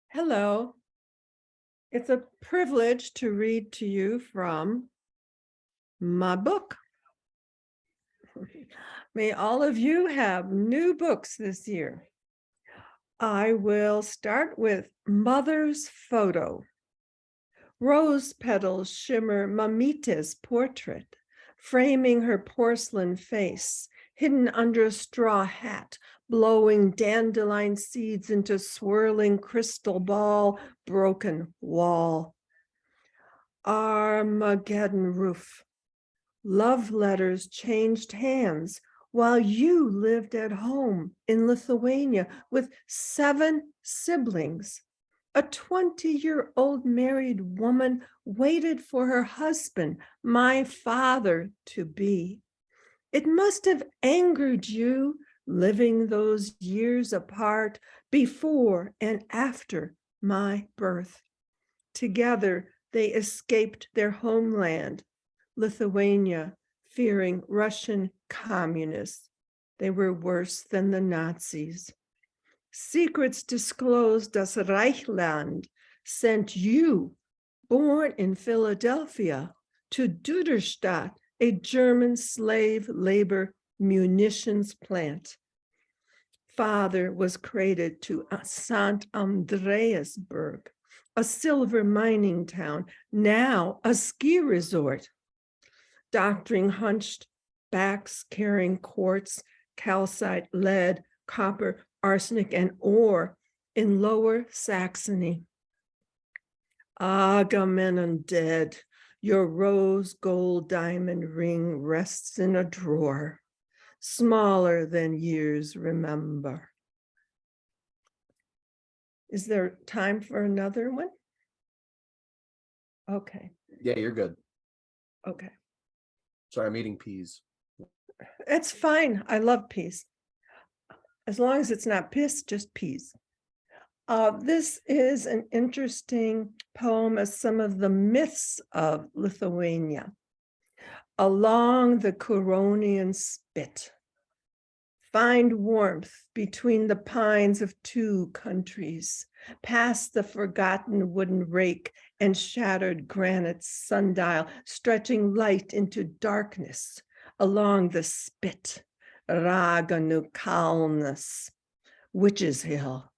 G: Hello. It's a privilege to read to you from my book. May all of you have new books this year. I will start with Mother's Photo. Rose petals shimmer Mamita's portrait, framing her porcelain face, hidden under a straw hat, blowing dandelion seeds into swirling crystal ball, broken wall. Armageddon roof. Love letters changed hands while you lived at home in Lithuania with 7 siblings. A 20-year-old married woman waited for her husband, my father-to-be. It must have angered you living those years apart before and after my birth. Together, they escaped their homeland, Lithuania, fearing Russian communists. They were worse than the Nazis. Secrets disclosed as Reichland sent you, born in Philadelphia, to Duderstadt, a German slave labor munitions plant. Father was created to St. Andreasburg, a silver mining town, now a ski resort. Doctoring hunched backs carrying quartz, calcite, lead, copper, arsenic, and ore in Lower Saxony. Agamemnon dead, your rose gold diamond ring rests in a drawer, smaller than years remember. Is there time for another one? Okay,
A: Yeah, you're good.
G: okay.
A: Sorry, I'm eating peas.
G: It's fine. I love peas. As long as it's not piss, just peas. This is an interesting poem as some of the myths of Lithuania. Along the Curonian spit, find warmth between the pines of 2 countries, past the forgotten wooden rake and shattered granite sundial, stretching light into darkness along the spit, Raganu Kalnas, Witch's Hill,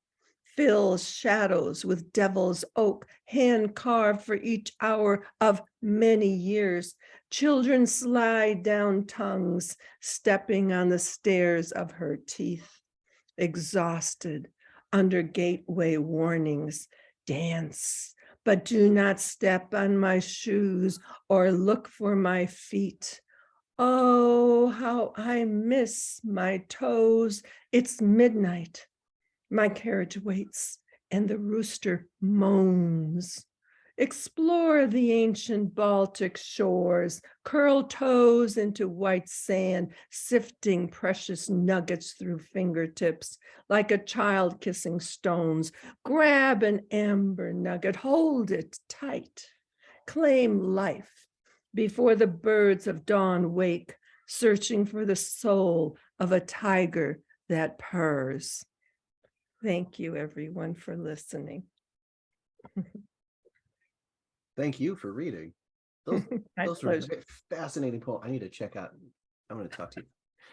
G: fills shadows with devil's oak, hand carved for each hour of many years. Children slide down tongues, stepping on the stairs of her teeth. Exhausted under gateway warnings, dance, but do not step on my shoes or look for my feet. Oh, how I miss my toes. It's midnight. My carriage waits and the rooster moans. Explore the ancient Baltic shores, curl toes into white sand, sifting precious nuggets through fingertips, like a child kissing stones. Grab an amber nugget, hold it tight. Claim life before the birds of dawn wake, searching for the soul of a tiger that purrs. Thank you, everyone, for listening.
A: Thank you for reading. Those,
G: My
A: those were
G: pleasure.
A: fascinating poems. I need to check out. I'm going to talk to you.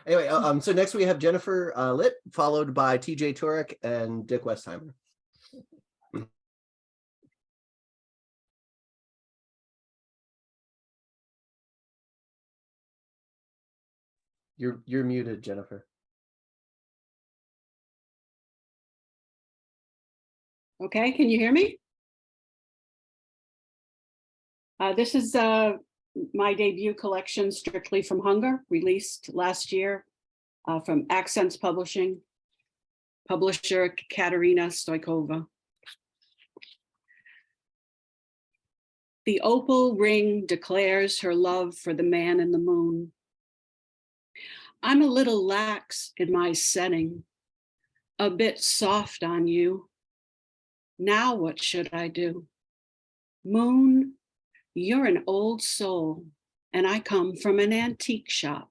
A: Anyway, so next we have Jennifer Litt, followed by TJ Turek and Dick Westheimer. You're muted, Jennifer.
H: Okay, can you hear me? This is my debut collection, Strictly from Hunger, released last year from Accents Publishing, publisher Katerina Stoikova. The opal ring declares her love for the man in the moon. I'm a little lax in my setting, a bit soft on you. Now what should I do? Moon, you're an old soul, and I come from an antique shop,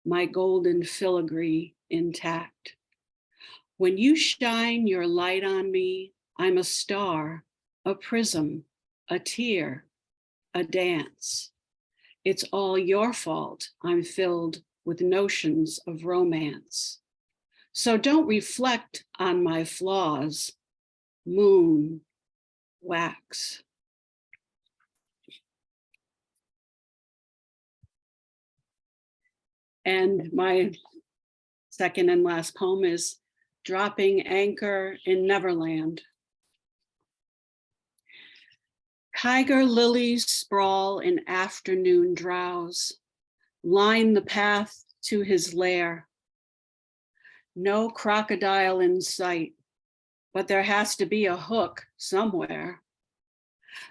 H: my golden filigree intact. When you shine your light on me, I'm a star, a prism, a tear, a dance. It's all your fault I'm filled with notions of romance. So don't reflect on my flaws, moon, wax. And my second and last poem is Dropping Anchor in Neverland. Tiger lilies sprawl in afternoon drowse, line the path to his lair. No crocodile in sight, but there has to be a hook somewhere.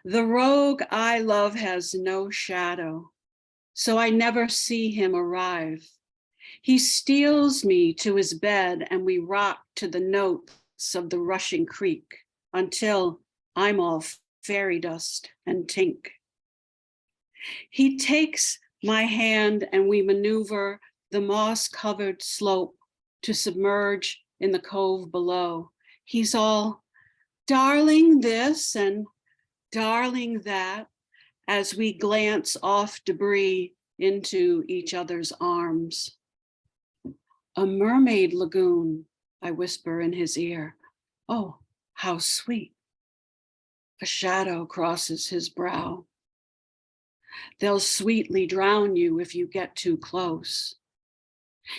H: The rogue I love has no shadow, so I never see him arrive. He steals me to his bed and we rock to the notes of the rushing creek until I'm all fairy dust and tink. He takes my hand and we maneuver the moss-covered slope to submerge in the cove below. He's all, darling this and darling that, as we glance off debris into each other's arms. A mermaid lagoon, I whisper in his ear. Oh, how sweet. A shadow crosses his brow. They'll sweetly drown you if you get too close.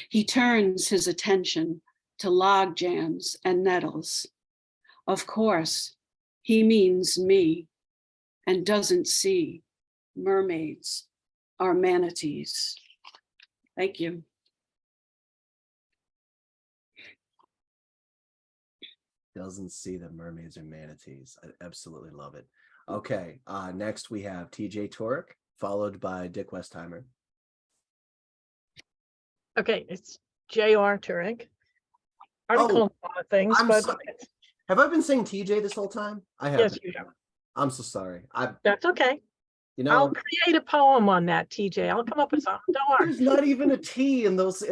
H: He turns his attention to log jams and nettles. Of course, he means me and doesn't see mermaids are manatees. Thank you.
A: Doesn't see that mermaids are manatees. I absolutely love it. Okay, next we have TJ Turek, followed by Dick Westheimer.
G: Okay, it's J.R. Turek. I would call him a lot of things,
A: I'm
G: but
A: sorry. Have I been saying TJ this whole time? I have.
G: yes, you have.
A: I'm so sorry.
G: That's okay.
A: You
G: I'll
A: know,
G: create a poem on that, TJ. I'll come up with something. Don't worry.
A: there's not even a T in those.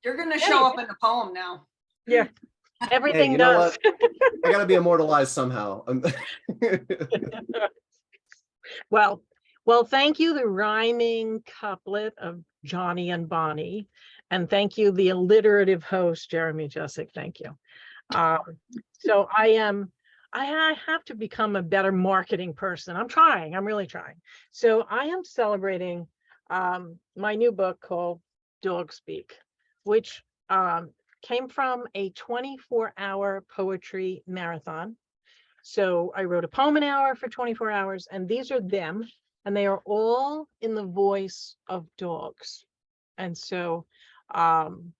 C: You're gonna show up in the poem now.
G: Yeah, everything
A: you know
G: does.
A: I gotta be immortalized somehow.
G: Well, thank you, the rhyming couplet of Johnny and Bonnie, and thank you, the alliterative host, Jeremy Jessic. Thank you. So I have to become a better marketing person. I'm trying. I'm really trying. So I am celebrating my new book called Dog Speak, which came from a 24-hour poetry marathon. So I wrote a poem an hour for 24 hours, and these are them, and they are all in the voice of dogs. And so I'm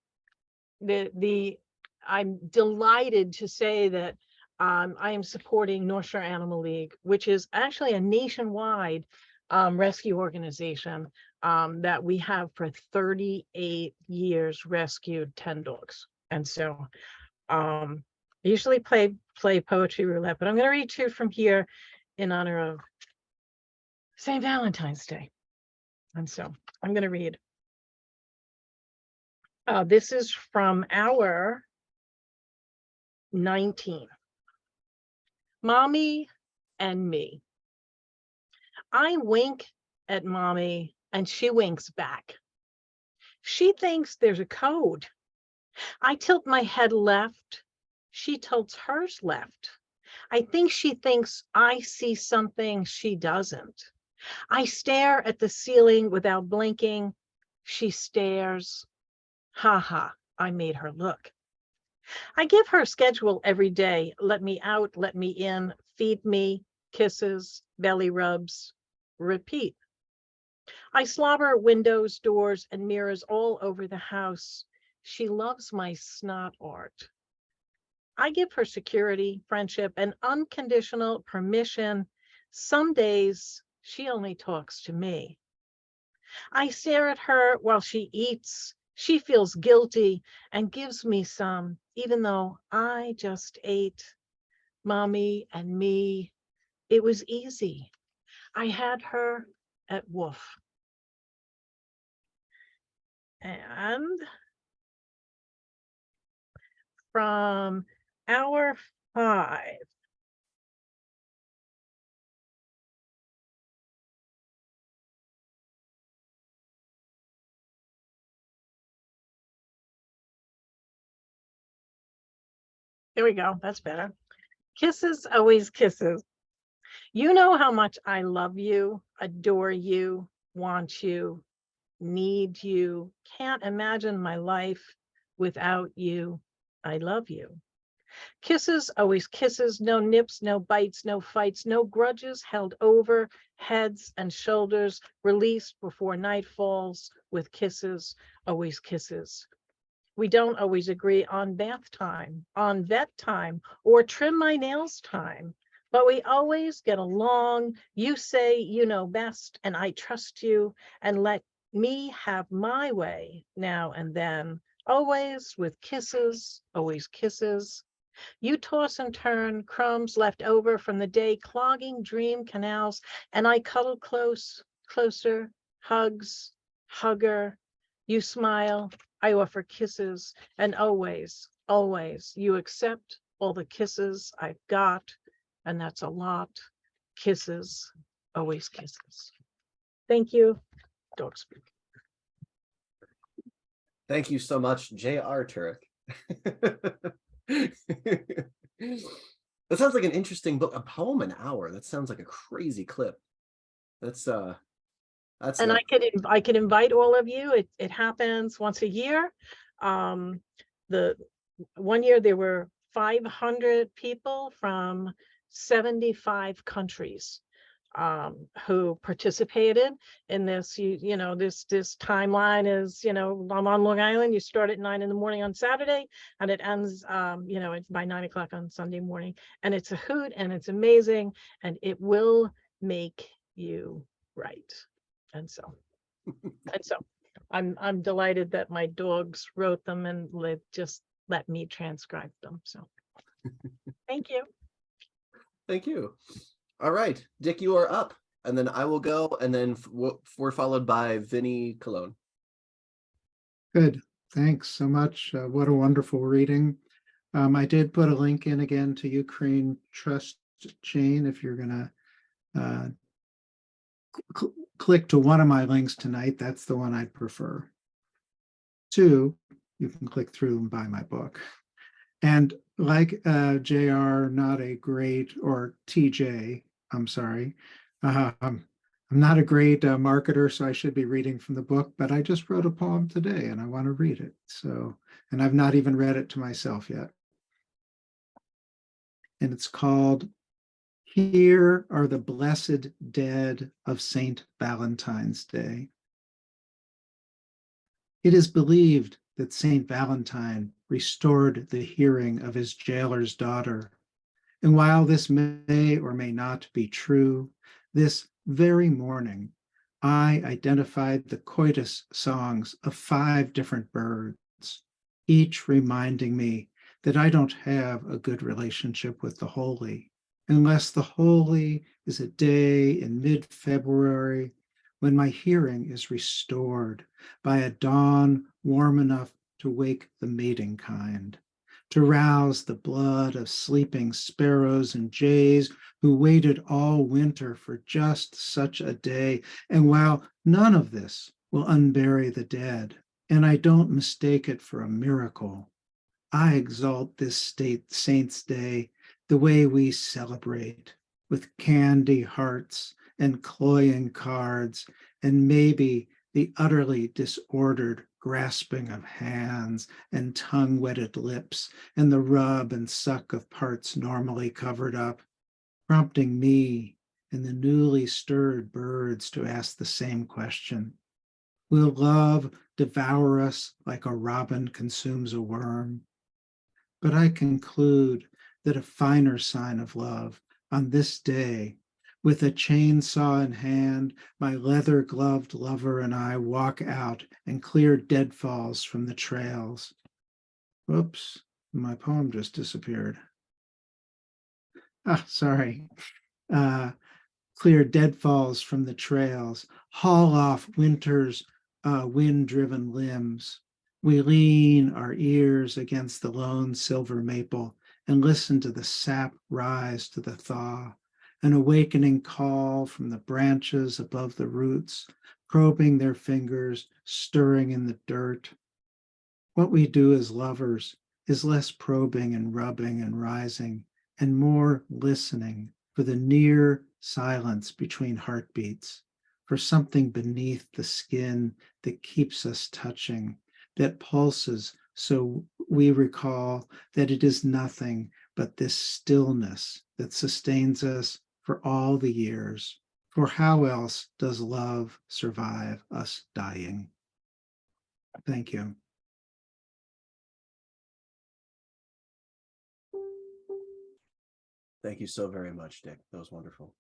G: delighted to say that I am supporting North Shore Animal League, which is actually a nationwide rescue organization that we have for 38 years rescued 10 dogs. And so I usually play poetry roulette, but I'm going to read two from here in honor of St. Valentine's Day. And so I'm going to read. This is from hour 19. Mommy and me.
I: I wink at mommy and she winks back. She thinks there's a code. I tilt my head left. She tilts hers left. I think she thinks I see something she doesn't. I stare at the ceiling without blinking. She stares. Ha ha, I made her look. I give her a schedule every day. Let me out, let me in, feed me, kisses, belly rubs, repeat. I slobber windows, doors, and mirrors all over the house. She loves my snot art. I give her security, friendship, and unconditional permission. Some days she only talks to me. I stare at her while she eats. She feels guilty and gives me some, even though I just ate. Mommy and me, it was easy. I had her at Woof. And from hour 5. There we go. That's better. Kisses, always kisses. You know how much I love you, adore you, want you, need you, can't imagine my life without you. I love you. Kisses, always kisses, no nips, no bites, no fights, no grudges held over heads and shoulders, released before night falls with kisses, always kisses. We don't always agree on bath time, on vet time, or trim my nails time, but we always get along. You say you know best, and I trust you, and let me have my way now and then, always with kisses, always kisses. You toss and turn crumbs left over from the day clogging dream canals, and I cuddle close, closer, hugs, hugger. You smile, I offer kisses, and always, always you accept all the kisses I've got, and that's a lot. Kisses, always kisses. Thank you. Dog speak.
A: Thank you so much, J.R. Turek. That sounds like an interesting book. A poem an hour. That sounds like a crazy clip. That's
I: And I could invite all of you. It happens once a year. The one year there were 500 people from 75 countries who participated in this. You know, this timeline is, you know, I'm on Long Island. You start at 9 a.m. on Saturday, and it ends, you know, it's by 9 o'clock on Sunday morning. And it's a hoot, and it's amazing, and it will make you right. And so I'm delighted that my dogs wrote them and just let me transcribe them. So thank you.
A: Thank you. All right, Dick, you are up, and then I will go, and then we're followed by Vinny Cologne.
J: Good. Thanks so much. What a wonderful reading. I did put a link in again to Ukraine Trust Chain if you're going to click to one of my links tonight. That's the one I'd prefer. 2, you can click through and buy my book. And like JR, not a great, or TJ, I'm sorry. I'm not a great marketer, so I should be reading from the book, but I just wrote a poem today and I want to read it. So, and I've not even read it to myself yet. And it's called Here Are the Blessed Dead of St. Valentine's Day. It is believed that St. Valentine restored the hearing of his jailer's daughter. And while this may or may not be true, this very morning, I identified the coitus songs of 5 different birds, each reminding me that I don't have a good relationship with the holy, unless the holy is a day in mid-February when my hearing is restored by a dawn warm enough to wake the mating kind, to rouse the blood of sleeping sparrows and jays who waited all winter for just such a day. And while none of this will unbury the dead, and I don't mistake it for a miracle, I exalt this state Saints' Day the way we celebrate, with candy hearts and cloying cards, and maybe the utterly disordered grasping of hands and tongue-wetted lips, and the rub and suck of parts normally covered up, prompting me and the newly stirred birds to ask the same question. Will love devour us like a robin consumes a worm? But I conclude that a finer sign of love on this day, with a chainsaw in hand, my leather-gloved lover and I walk out and clear deadfalls from the trails. Whoops, my poem just disappeared. Sorry. Clear deadfalls from the trails, haul off winter's wind-driven limbs. We lean our ears against the lone silver maple and listen to the sap rise to the thaw, an awakening call from the branches above the roots, probing their fingers, stirring in the dirt. What we do as lovers is less probing and rubbing and rising, and more listening for the near silence between heartbeats, for something beneath the skin that keeps us touching, that pulses so we recall that it is nothing but this stillness that sustains us for all the years. For how else does love survive us dying? Thank you.
A: Thank you so very much, Dick. That was wonderful.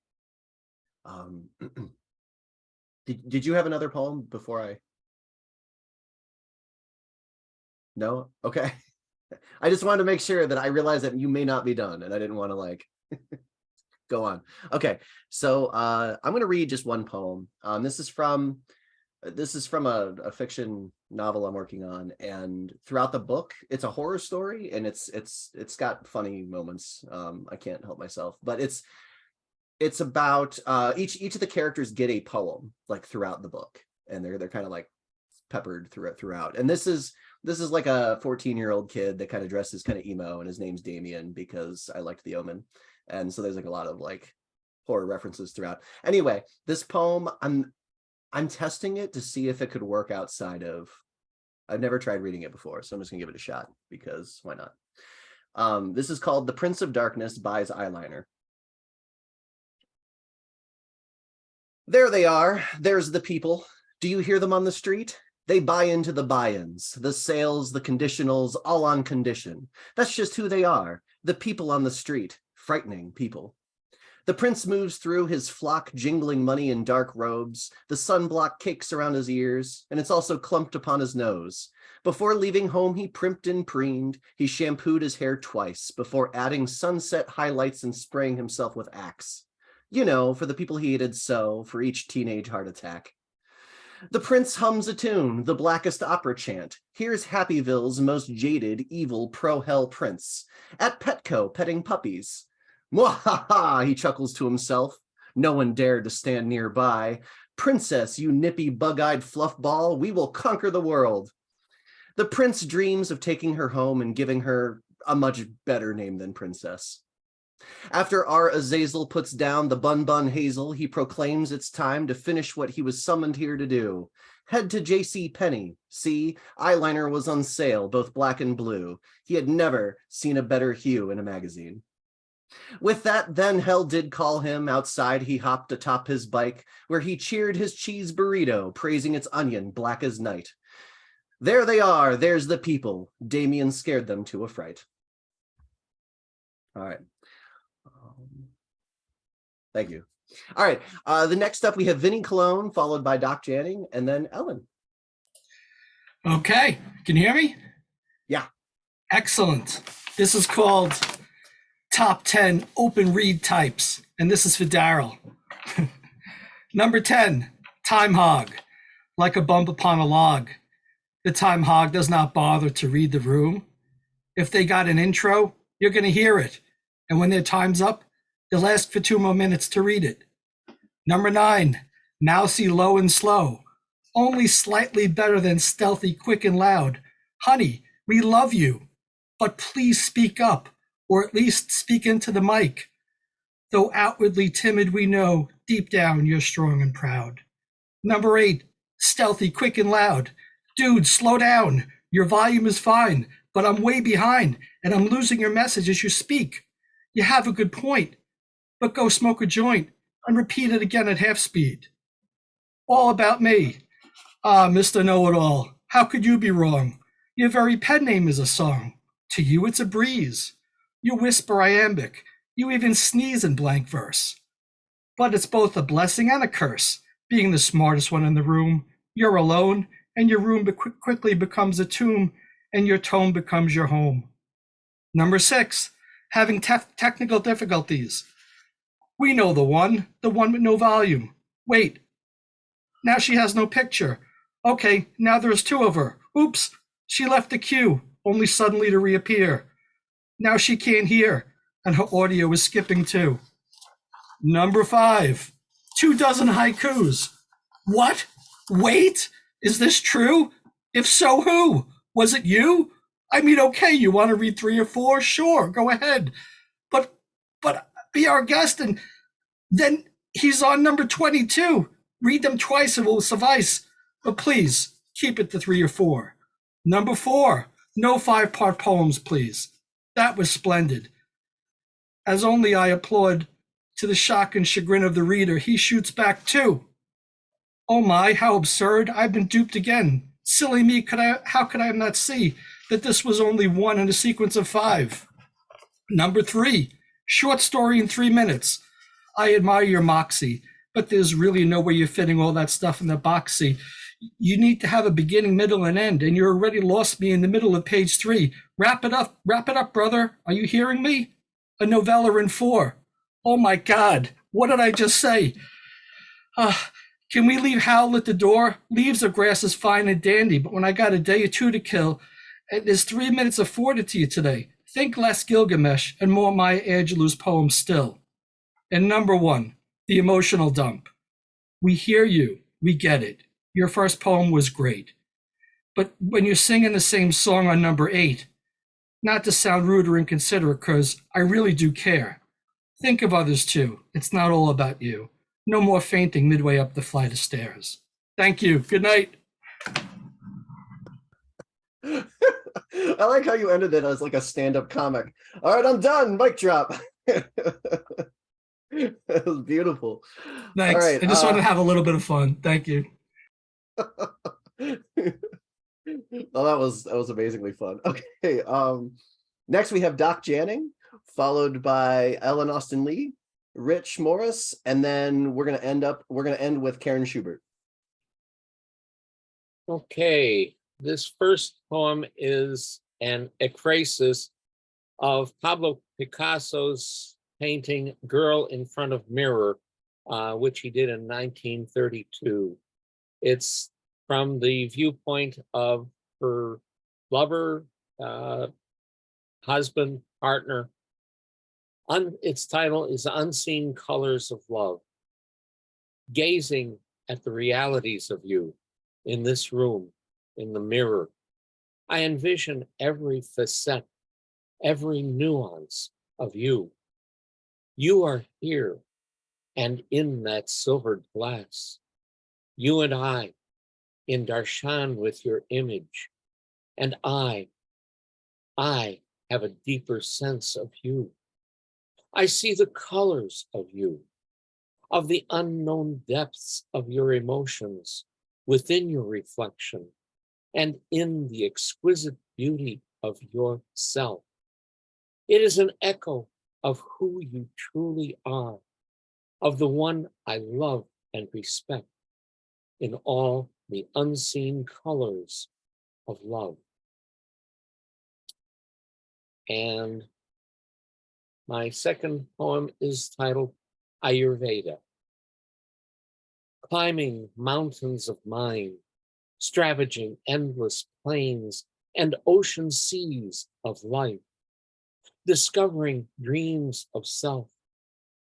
A: Did you have another poem before I? No? Okay. I just wanted to make sure that I realized that you may not be done, and I didn't want to like go on. Okay, so I'm going to read just one poem. This is from a fiction novel I'm working on, and throughout the book, it's a horror story, and it's got funny moments. I can't help myself, but it's about each of the characters get a poem like throughout the book, and they're kind of like peppered throughout. And this is like a 14-year-old kid that kind of dresses kind of emo, and his name's Damien because I liked The Omen. And so there's like a lot of like horror references throughout. Anyway, this poem, I'm testing it to see if it could work outside of, I've never tried reading it before, so I'm just gonna give it a shot because why not? This is called The Prince of Darkness Buys Eyeliner. There they are, there's the people. Do you hear them on the street? They buy into the buy-ins, the sales, the conditionals, all on condition. That's just who they are, the people on the street, frightening people. The prince moves through his flock jingling money in dark robes, the sunblock cakes around his ears, and it's also clumped upon his nose. Before leaving home, he primped and preened, he shampooed his hair twice before adding sunset highlights and spraying himself with Axe. You know, for the people he hated so, for each teenage heart attack. The prince hums a tune, the blackest opera chant. Here's Happyville's most jaded, evil, pro-hell prince. At Petco, petting puppies. Mwahaha, he chuckles to himself. No one dared to stand nearby. Princess, you nippy, bug-eyed fluffball, we will conquer the world. The prince dreams of taking her home and giving her a much better name than princess. After our Azazel puts down the bun hazel, he proclaims it's time to finish what he was summoned here to do. Head to J.C. Penney. See, eyeliner was on sale, both black and blue. He had never seen a better hue in a magazine. With that, then hell did call him. Outside he hopped atop his bike, where he cheered his cheese burrito, praising its onion black as night. There they are, there's the people. Damien scared them to a fright. All right. Thank you. All right. The next up, we have Vinnie Cologne, followed by Doc Janning, and then Ellen.
K: Okay. Can you hear me?
A: Yeah.
K: Excellent. This is called Top 10 Open Read Types, and this is for Daryl. Number 10, Time Hog. Like a bump upon a log. The time hog does not bother to read the room. If they got an intro, you're going to hear it. And when their time's up, they'll ask for 2 more minutes to read it. Number 9, mousy, low and slow. Only slightly better than stealthy, quick and loud. Honey, we love you, but please speak up, or at least speak into the mic. Though outwardly timid, we know deep down you're strong and proud. Number 8, stealthy, quick and loud. Dude, slow down. Your volume is fine, but I'm way behind, and I'm losing your message as you speak. You have a good point, but go smoke a joint and repeat it again at half speed. All about me. Ah, Mr. Know-It-All, how could you be wrong? Your very pen name is a song. To you it's a breeze. You whisper iambic. You even sneeze in blank verse. But it's both a blessing and a curse. Being the smartest one in the room, you're alone, and your room quickly becomes a tomb, and your tone becomes your home. Number 6, having technical difficulties. We know the one with no volume. Wait, now she has no picture. Okay, now there's 2 of her. Oops, she left the queue, only suddenly to reappear. Now she can't hear, and her audio is skipping too. Number 5, 24 haikus. What? Wait, is this true? If so, who? Was it you? I mean, okay, you want to read 3 or 4? Sure, go ahead. But be our guest, and then he's on number 22. Read them twice, it will suffice. But please, keep it to 3 or 4. Number 4, no 5-part poems, please. That was splendid. As only I applaud, to the shock and chagrin of the reader, he shoots back 2. Oh my, how absurd. I've been duped again. Silly me, how could I not see that this was only 1 in a sequence of 5? Number 3, short story in 3 minutes. I admire your moxie, but there's really no way you're fitting all that stuff in the boxy. You need to have a beginning, middle, and end, and you're already lost me in the middle of page 3. Wrap it up, brother. Are you hearing me? A novella in 4. Oh my God, what did I just say? Can we leave Howl at the door? Leaves of grass is fine and dandy, but when I got a day or 2 to kill, there's 3 minutes afforded to you today. Think less Gilgamesh and more Maya Angelou's poem still. And number 1, the emotional dump. We hear you, we get it. Your first poem was great. But when you're singing the same song on number 8, not to sound rude or inconsiderate, because I really do care. Think of others too. It's not all about you. No more fainting midway up the flight of stairs. Thank you. Good night.
A: I like how you ended it as like a stand-up comic. All right, I'm done. Mic drop. That was beautiful.
K: Thanks.
A: All right,
K: I just wanted to have a little bit of fun. Thank you.
A: Oh, that was amazingly fun. Okay. Next we have Doc Janning, followed by Ellen Austin Lee, Rich Morris, and then we're gonna end with Karen Schubert.
L: Okay, this first poem is an ekphrasis of Pablo Picasso's painting Girl in Front of Mirror, which he did in 1932. It's from the viewpoint of her lover, husband, partner. Its title is Unseen Colors of Love. Gazing at the realities of you in this room, in the mirror, I envision every facet, every nuance of you. You are here and in that silvered glass. You and I in Darshan with your image. And I have a deeper sense of you. I see the colors of you, of the unknown depths of your emotions within your reflection and in the exquisite beauty of yourself. It is an echo of who you truly are, of the one I love and respect in all the unseen colors of love. And my second poem is titled Ayurveda. Climbing mountains of mind, stravaging endless plains, and ocean seas of life, discovering dreams of self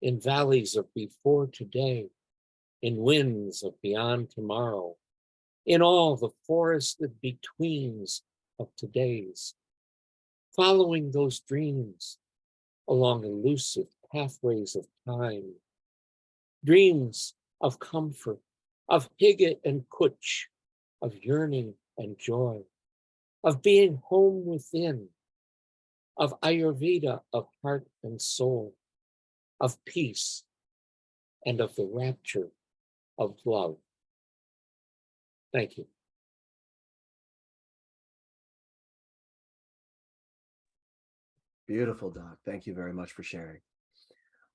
L: in valleys of before today, in winds of beyond tomorrow, in all the forested betweens of today's, following those dreams along elusive pathways of time, dreams of comfort, of Higgett and Kutch, of yearning and joy, of being home within, of Ayurveda of heart and soul, of peace, and of the rapture of love. Thank you.
A: Beautiful, Doc. Thank you very much for sharing.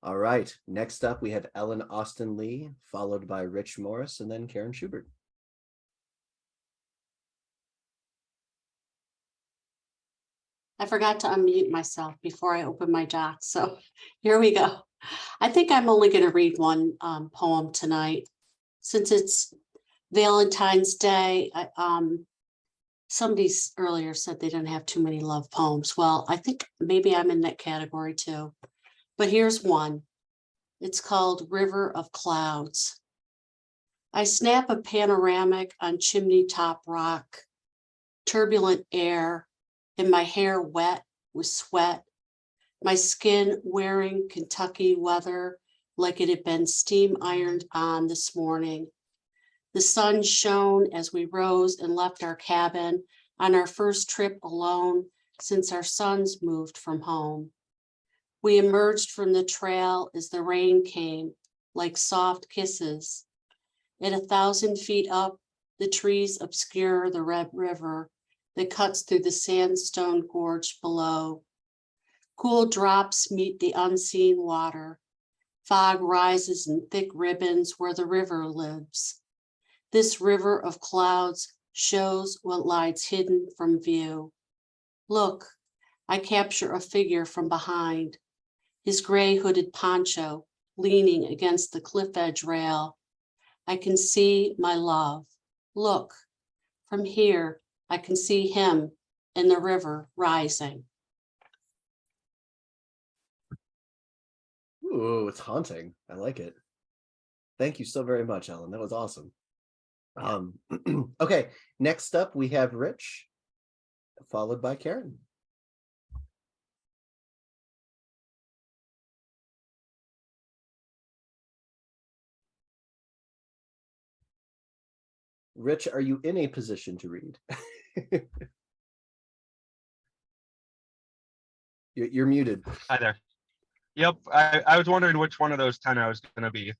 A: All right. Next up, we have Ellen Austin Lee, followed by Rich Morris, and then Karen Schubert.
M: I forgot to unmute myself before I opened my doc, so here we go. I think I'm only going to read one poem tonight. Since it's Valentine's Day, somebody earlier said they didn't have too many love poems. Well, I think maybe I'm in that category too. But here's one. It's called River of Clouds. I snap a panoramic on chimney top rock, turbulent air, and my hair wet with sweat, my skin wearing Kentucky weather like it had been steam ironed on this morning. The sun shone as we rose and left our cabin on our first trip alone since our sons moved from home. We emerged from the trail as the rain came, like soft kisses. At 1,000 feet up, the trees obscure the Red River that cuts through the sandstone gorge below. Cool drops meet the unseen water. Fog rises in thick ribbons where the river lives. This river of clouds shows what lies hidden from view. Look, I capture a figure from behind, his gray hooded poncho leaning against the cliff edge rail. I can see my love. Look, from here, I can see him in the river rising.
A: Ooh, it's haunting. I like it. Thank you so very much, Ellen. That was awesome. Okay, next up we have Rich, followed by Karen. Rich, are you in a position to read? You're muted.
E: Hi there. Yep, I was wondering which one of those 10 I was going to be.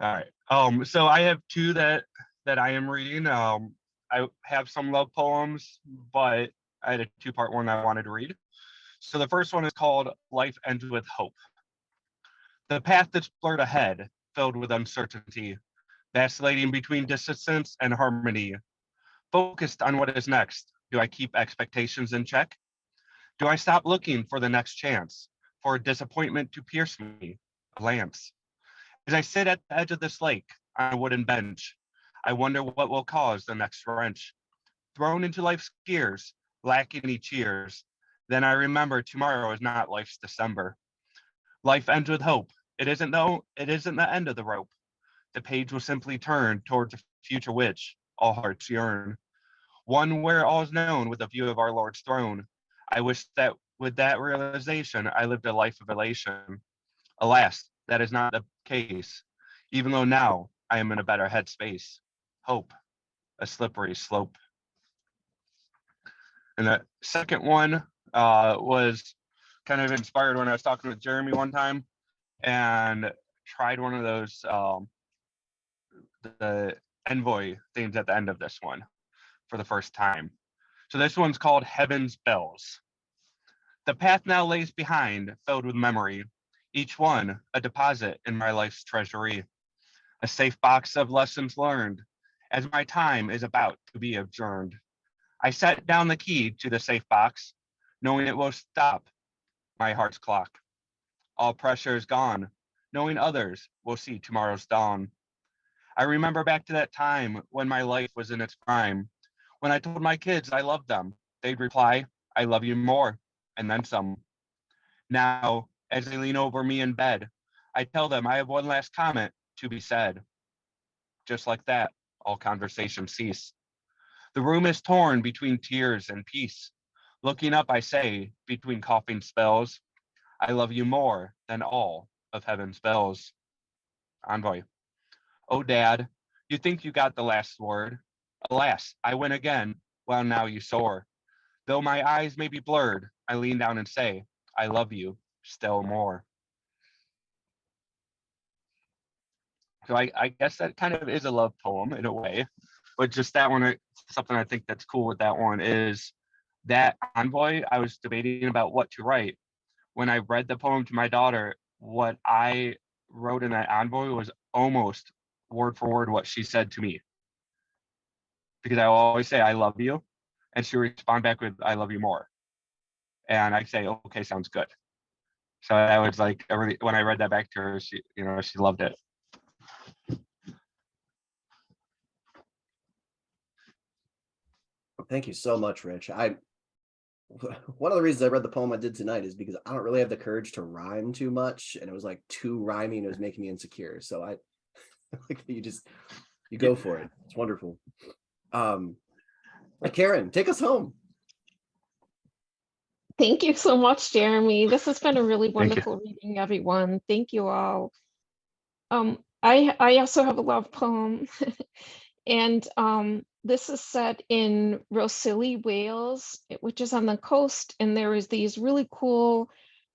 E: All right. So I have two that I am reading. I have some love poems, but I had a two-part one I wanted to read. So the first one is called Life Ends with Hope. The path that's blurred ahead, filled with uncertainty, vacillating between distance and harmony. Focused on what is next, do I keep expectations in check? Do I stop looking for the next chance, for a disappointment to pierce me, a lance? As I sit at the edge of this lake on a wooden bench, I wonder what will cause the next wrench. Thrown into life's gears, lacking each years, then I remember tomorrow is not life's December. Life ends with hope. It isn't the end of the rope. The page will simply turn towards a future which all hearts yearn. One where all is known with a view of our Lord's throne. I wish that with that realization, I lived a life of elation. Alas, that is not the case, even though now I am in a better headspace. Hope, a slippery slope. And the second one was kind of inspired when I was talking with Jeremy one time and tried one of those the envoy themes at the end of this one for the first time. So this one's called Heaven's Bells. The path now lays behind, filled with memory, each one a deposit in my life's treasury, a safe box of lessons learned as my time is about to be adjourned. I set down the key to the safe box, knowing it will stop my heart's clock. All pressure is gone, knowing others will see tomorrow's dawn. I remember back to that time when my life was in its prime, When I told my kids I loved them, they'd reply, I love you more, and then some. Now, as they lean over me in bed, I tell them I have one last comment to be said. Just like that, all conversations cease. The room is torn between tears and peace. Looking up, I say, between coughing spells, I love you more than all of heaven's bells. Envoy. Oh, Dad, you think you got the last word? Alas, I win again. Well, now you soar. Though my eyes may be blurred, I lean down and say, I love you still more. So I guess that kind of is a love poem in a way, but just that one, something I think that's cool with that one is that envoy, I was debating about what to write. When I read the poem to my daughter, what I wrote in that envoy was almost word for word what she said to me. Because I will always say, I love you. And she'll respond back with, I love you more. And I say, okay, sounds good. So that was like, when I read that back to her, she loved it.
A: Thank you so much, Rich. One of the reasons I read the poem I did tonight is because I don't really have the courage to rhyme too much, and it was like too rhyming. It was making me insecure. So I like that you go for it. It's wonderful. Karen, take us home.
N: Thank you so much, Jeremy. This has been a really wonderful reading, everyone. Thank you all. I also have a love poem, and this is set in Rhossili, Wales, which is on the coast, and there is these really cool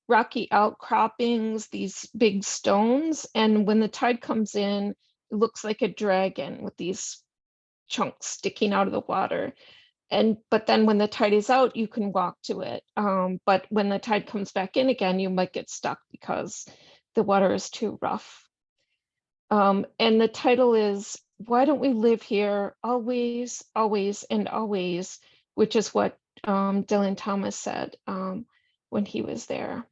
N: rocky outcroppings, these big stones, and when the tide comes in, it looks like a dragon with these chunks sticking out of the water. But then when the tide is out, you can walk to it. But when the tide comes back in again, you might get stuck because the water is too rough. And the title is, Why Don't We Live Here Always, Always, and Always, which is what Dylan Thomas said when he was there.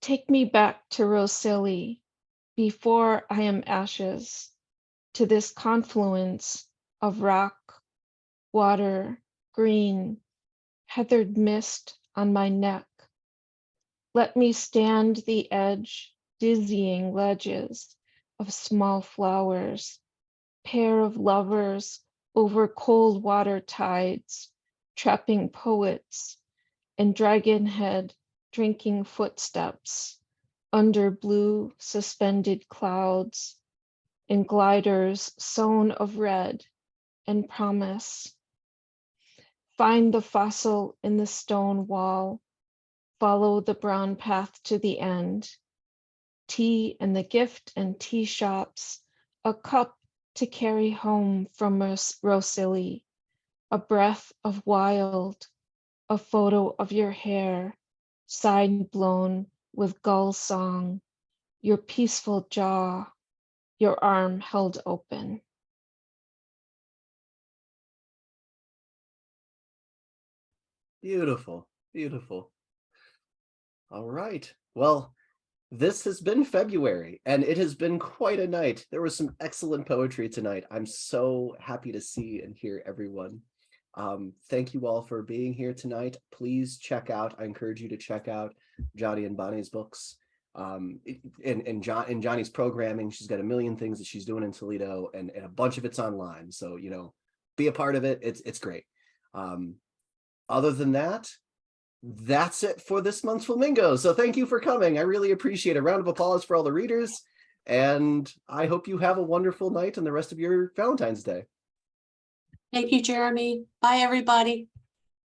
N: Take me back to Rhossili before I am ashes, to this confluence of rock, water, green, heathered mist on my neck. Let me stand the edge, dizzying ledges of small flowers, pair of lovers over cold water tides, trapping poets, and dragonhead drinking footsteps under blue suspended clouds, and gliders sown of red and promise. Find the fossil in the stone wall, follow the brown path to the end. Tea and the gift and tea shops, a cup to carry home from Rhossili, a breath of wild, a photo of your hair, side blown with gull song, your peaceful jaw, your arm held open.
A: Beautiful, beautiful. All right. Well, this has been February, and it has been quite a night. There was some excellent poetry tonight. I'm so happy to see and hear everyone. Thank you all for being here tonight. Please I encourage you to check out Johnny and Bonnie's books. In Johnny's programming, she's got a million things that she's doing in Toledo, and a bunch of it's online. So, be a part of it. It's great. Other than that, that's it for this month's Flamingo. So thank you for coming. I really appreciate it. A round of applause for all the readers. And I hope you have a wonderful night and the rest of your Valentine's Day.
M: Thank you, Jeremy. Bye, everybody.